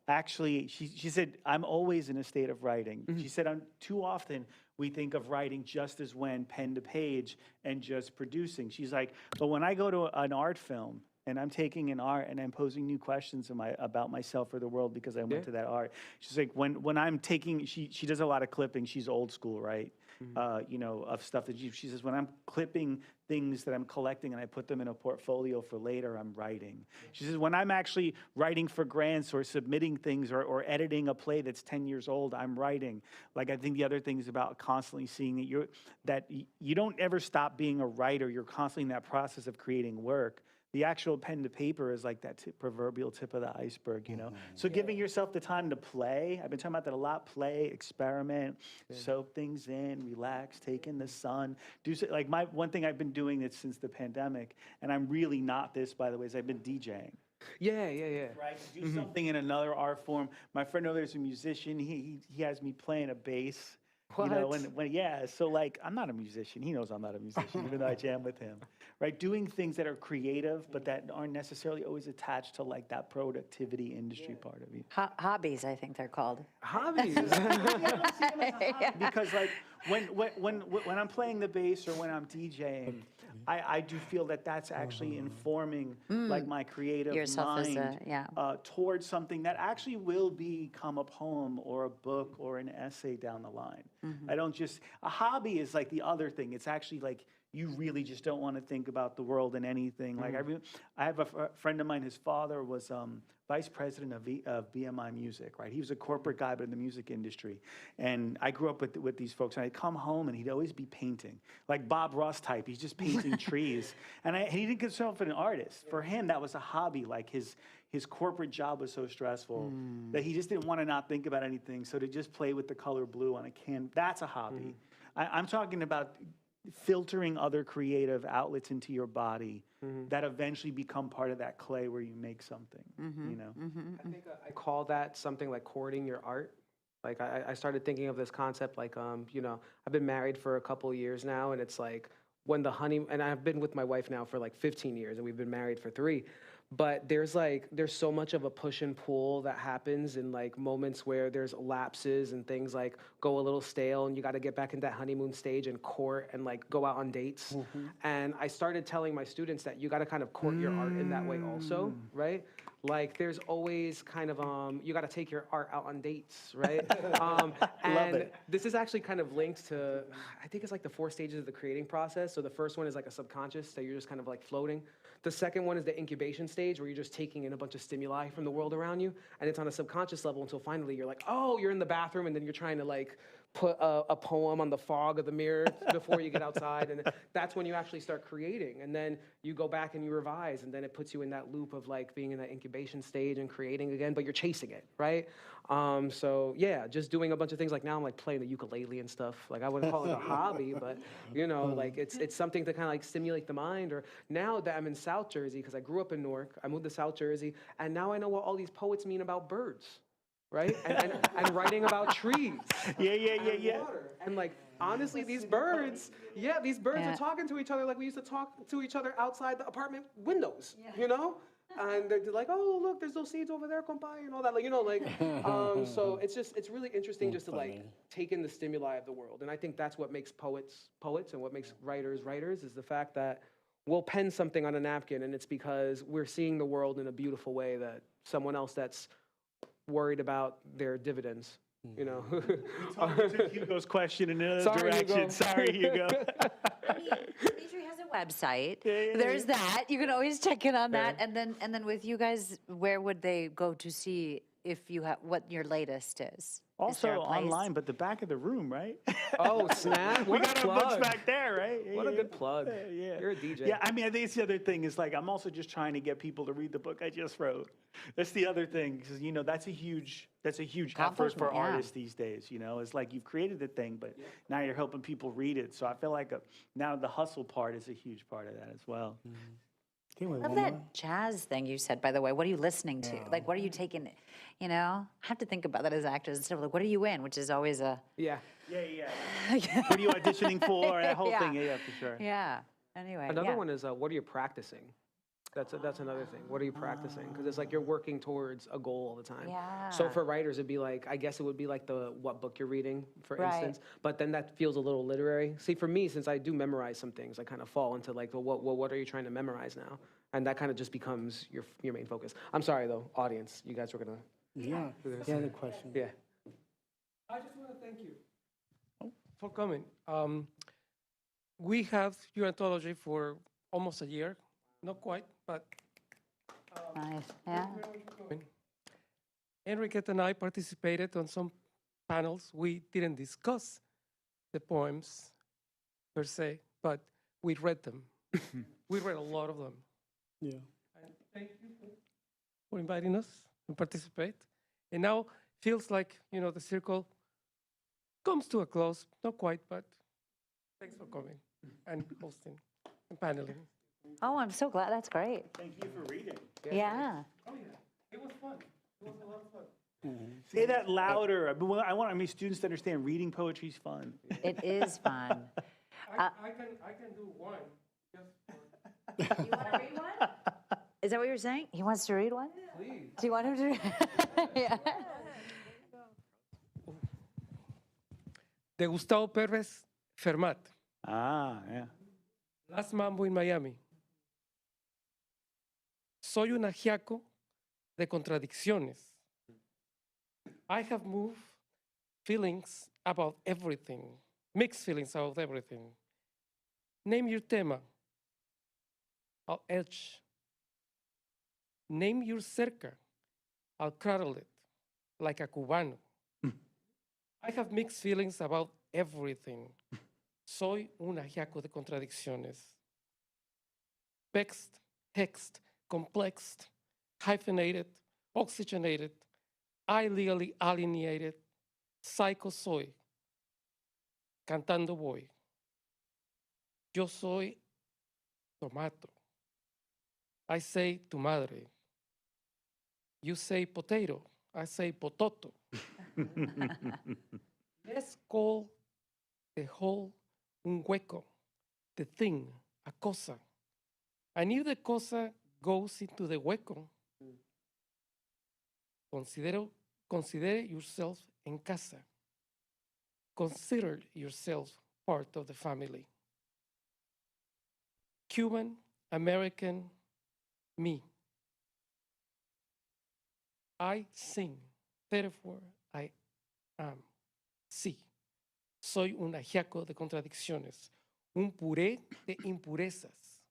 actually, she said, I'm always in a state of writing. She said, too often we think of writing just as when pen to page and just producing. She's like, but when I go to an art film and I'm taking an art and I'm posing new questions about myself or the world because I went to that art. She's like, when I'm taking, she does a lot of clipping. She's old school, right? You know, of stuff that she says, when I'm clipping things that I'm collecting and I put them in a portfolio for later, I'm writing. She says, when I'm actually writing for grants or submitting things or editing a play that's 10 years old, I'm writing. Like, I think the other thing is about constantly seeing that you don't ever stop being a writer. You're constantly in that process of creating work. The actual pen to paper is like that proverbial tip of the iceberg, you know? So giving yourself the time to play, I've been talking about that a lot, play, experiment, soak things in, relax, take in the sun. Like one thing I've been doing this since the pandemic, and I'm really not this, by the way, is I've been DJing. Yeah. Right, to do something in another art form. My friend over there's a musician, he has me playing a bass. You know, so like, I'm not a musician. He knows I'm not a musician, even though I jam with him, right? Doing things that are creative, but that aren't necessarily always attached to like that productivity industry part of you. Hobbies, I think they're called. Hobbies. Because like, when I'm playing the bass or when I'm DJing, I do feel that that's actually informing like my creative Yourself as mind towards something that actually will become a poem or a book or an essay down the line. I don't just, a hobby is like the other thing. It's actually like, you really just don't want to think about the world and anything. Like I have a friend of mine, his father was vice president of BMI Music, right? He was a corporate guy, but in the music industry. And I grew up with these folks, and I'd come home, and he'd always be painting. Like Bob Ross type, he's just painting trees. And he didn't consider himself an artist. For him, that was a hobby. Like his corporate job was so stressful that he just didn't want to not think about anything. So to just play with the color blue on a can, that's a hobby. I'm talking about filtering other creative outlets into your body that eventually become part of that clay where you make something, you know? I think I call that something like courting your art. Like I started thinking of this concept like, you know, I've been married for a couple of years now, and it's like when and I've been with my wife now for like 15 years, and we've been married for 3. But there's so much of a push and pull that happens in like moments where there's lapses and things like go a little stale, and you got to get back in that honeymoon stage and court and like go out on dates. And I started telling my students that you got to kind of court your art in that way also, right? Like there's always kind of, you got to take your art out on dates, right? And this is actually kind of linked to, I think it's like the 4 stages of the creating process. So the first one is like a subconscious, that you're just kind of like floating. The second one is the incubation stage, where you're just taking in a bunch of stimuli from the world around you, and it's on a subconscious level until finally you're like, oh, you're in the bathroom, and then you're trying to like put a poem on the fog of the mirror before you get outside, and that's when you actually start creating. And then you go back and you revise, and then it puts you in that loop of like being in that incubation stage and creating again, but you're chasing it, right? So yeah, just doing a bunch of things. Like now I'm like playing the ukulele and stuff. Like I wouldn't call it a hobby, but you know, like it's something to kind of like stimulate the mind. Or now that I'm in South Jersey, because I grew up in Newark, I moved to South Jersey, and now I know what all these poets mean about birds. Right? And writing about trees. Yeah. Water. And like, honestly, these birds are talking to each other like we used to talk to each other outside the apartment windows, you know? And they're like, oh, look, there's those seeds over there, compadre, and all that. Like, you know, like, so it's really interesting just to like take in the stimuli of the world. And I think that's what makes poets and what makes writers is the fact that we'll pen something on a napkin, and it's because we're seeing the world in a beautiful way that someone else that's worried about their dividends, you know. Took Hugo's question in another direction. Sorry, Hugo. Dimitri has a website. There's that. You can always check in on that. And then with you guys, where would they go to see if you have what your latest is? Also online, but the back of the room, right? Oh, snap. We got our books back there, right? What a good plug. Yeah. You're a DJ. Yeah, I mean, I think it's the other thing is like, I'm also just trying to get people to read the book I just wrote. That's the other thing, because, you know, that's a huge effort for artists these days, you know? It's like you've created the thing, but now you're helping people read it. So I feel like now the hustle part is a huge part of that as well. I love that jazz thing you said, by the way. What are you listening to? Like, what are you taking? You know, I have to think about that as actors and stuff. Like, what are you in? Which is always a... Yeah. What are you auditioning for? That whole thing, for sure. Yeah. Anyway, Another one is, what are you practicing? That's another thing. What are you practicing? Because it's like you're working towards a goal all the time. Yeah. So for writers, it'd be like, I guess it would be like what book you're reading, for instance. But then that feels a little literary. See, for me, since I do memorize some things, I kind of fall into like, what are you trying to memorize now? and that kind of just becomes your main focus. I'm sorry though, audience, you guys were gonna. Yeah, the other question. Yeah. I just want to thank you for coming. We have your anthology for almost a year, not quite, but Nice, yeah. Enriqueta and I participated on some panels. We didn't discuss the poems per se, but we read them. We read a lot of them. Yeah. And thank you for inviting us to participate. And now feels like, the circle comes to a close. Not quite, but thanks for coming and hosting and paneling. Oh, I'm so glad. That's great. Thank you for reading. Yeah. Oh, yeah. It was fun. It was a lot of fun. Say that louder. I want my students to understand reading poetry is fun. It is fun. I can do one. Just for, You want to read one? Is that what you're saying? He wants to read one? please. Do you want him to read? Yeah. De Gustavo Pérez Fermat. Ah, yeah. Last Mambo in Miami. Soy un ajiaco de contradicciones. I have moved feelings about everything, mixed feelings about everything. Name your tema. I'll edge. Name your cerca. I'll cradle it like a Cubano. I have mixed feelings about everything. Soy un ajiaco de contradicciones. Vexed, hexed, complexed, hyphenated, oxygenated, illegally alienated, psycho soy. Cantando voy. Yo soy tomato. I say tu madre. You say potato. I say pototo. Let's call the whole un hueco, the thing, a cosa. And if the cosa goes into the hueco, consider yourself en casa. Consider yourself part of the family. Cuban, American, me. I sing, therefore I am. Sí, soy un ajiaco de contradicciones, un puré de impurezas.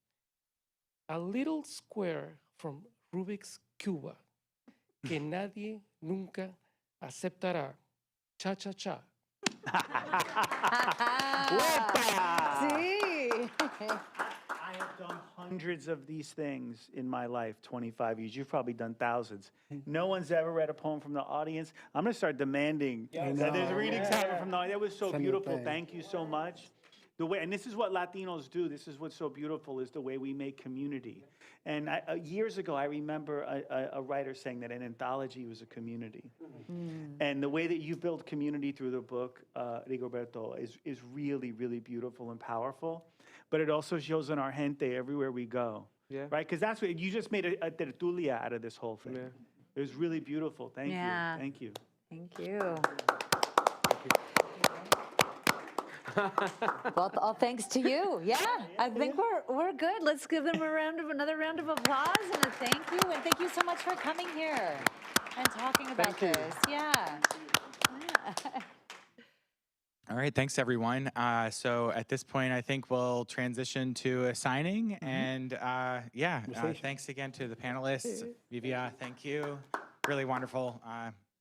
A little square from Rubik's Cuba que nadie nunca aceptará. Cha, cha, cha. Sí. I have done hundreds of these things in my life, 25 years. You've probably done thousands. No one's ever read a poem from the audience. I'm going to start demanding that there's readings happen from the audience. That was so beautiful. Thank you so much. And this is what Latinos do. This is what's so beautiful, is the way we make community. And years ago, I remember a writer saying that an anthology was a community. And the way that you build community through the book, Rigoberto, is really, really beautiful and powerful. But it also shows in our gente everywhere we go. Yeah. Right? Because that's what you just made a tertulia out of this whole thing. Yeah. It was really beautiful. Thank Yeah. you. Thank you. Thank you. Well, thanks to you. Yeah, I think we're good. Let's give them another round of applause and a thank you. And thank you so much for coming here and talking about this. Yeah. All right, thanks everyone. So at this point, I think we'll transition to a signing. And thanks again to the panelists. Vivia, thank you. Really wonderful.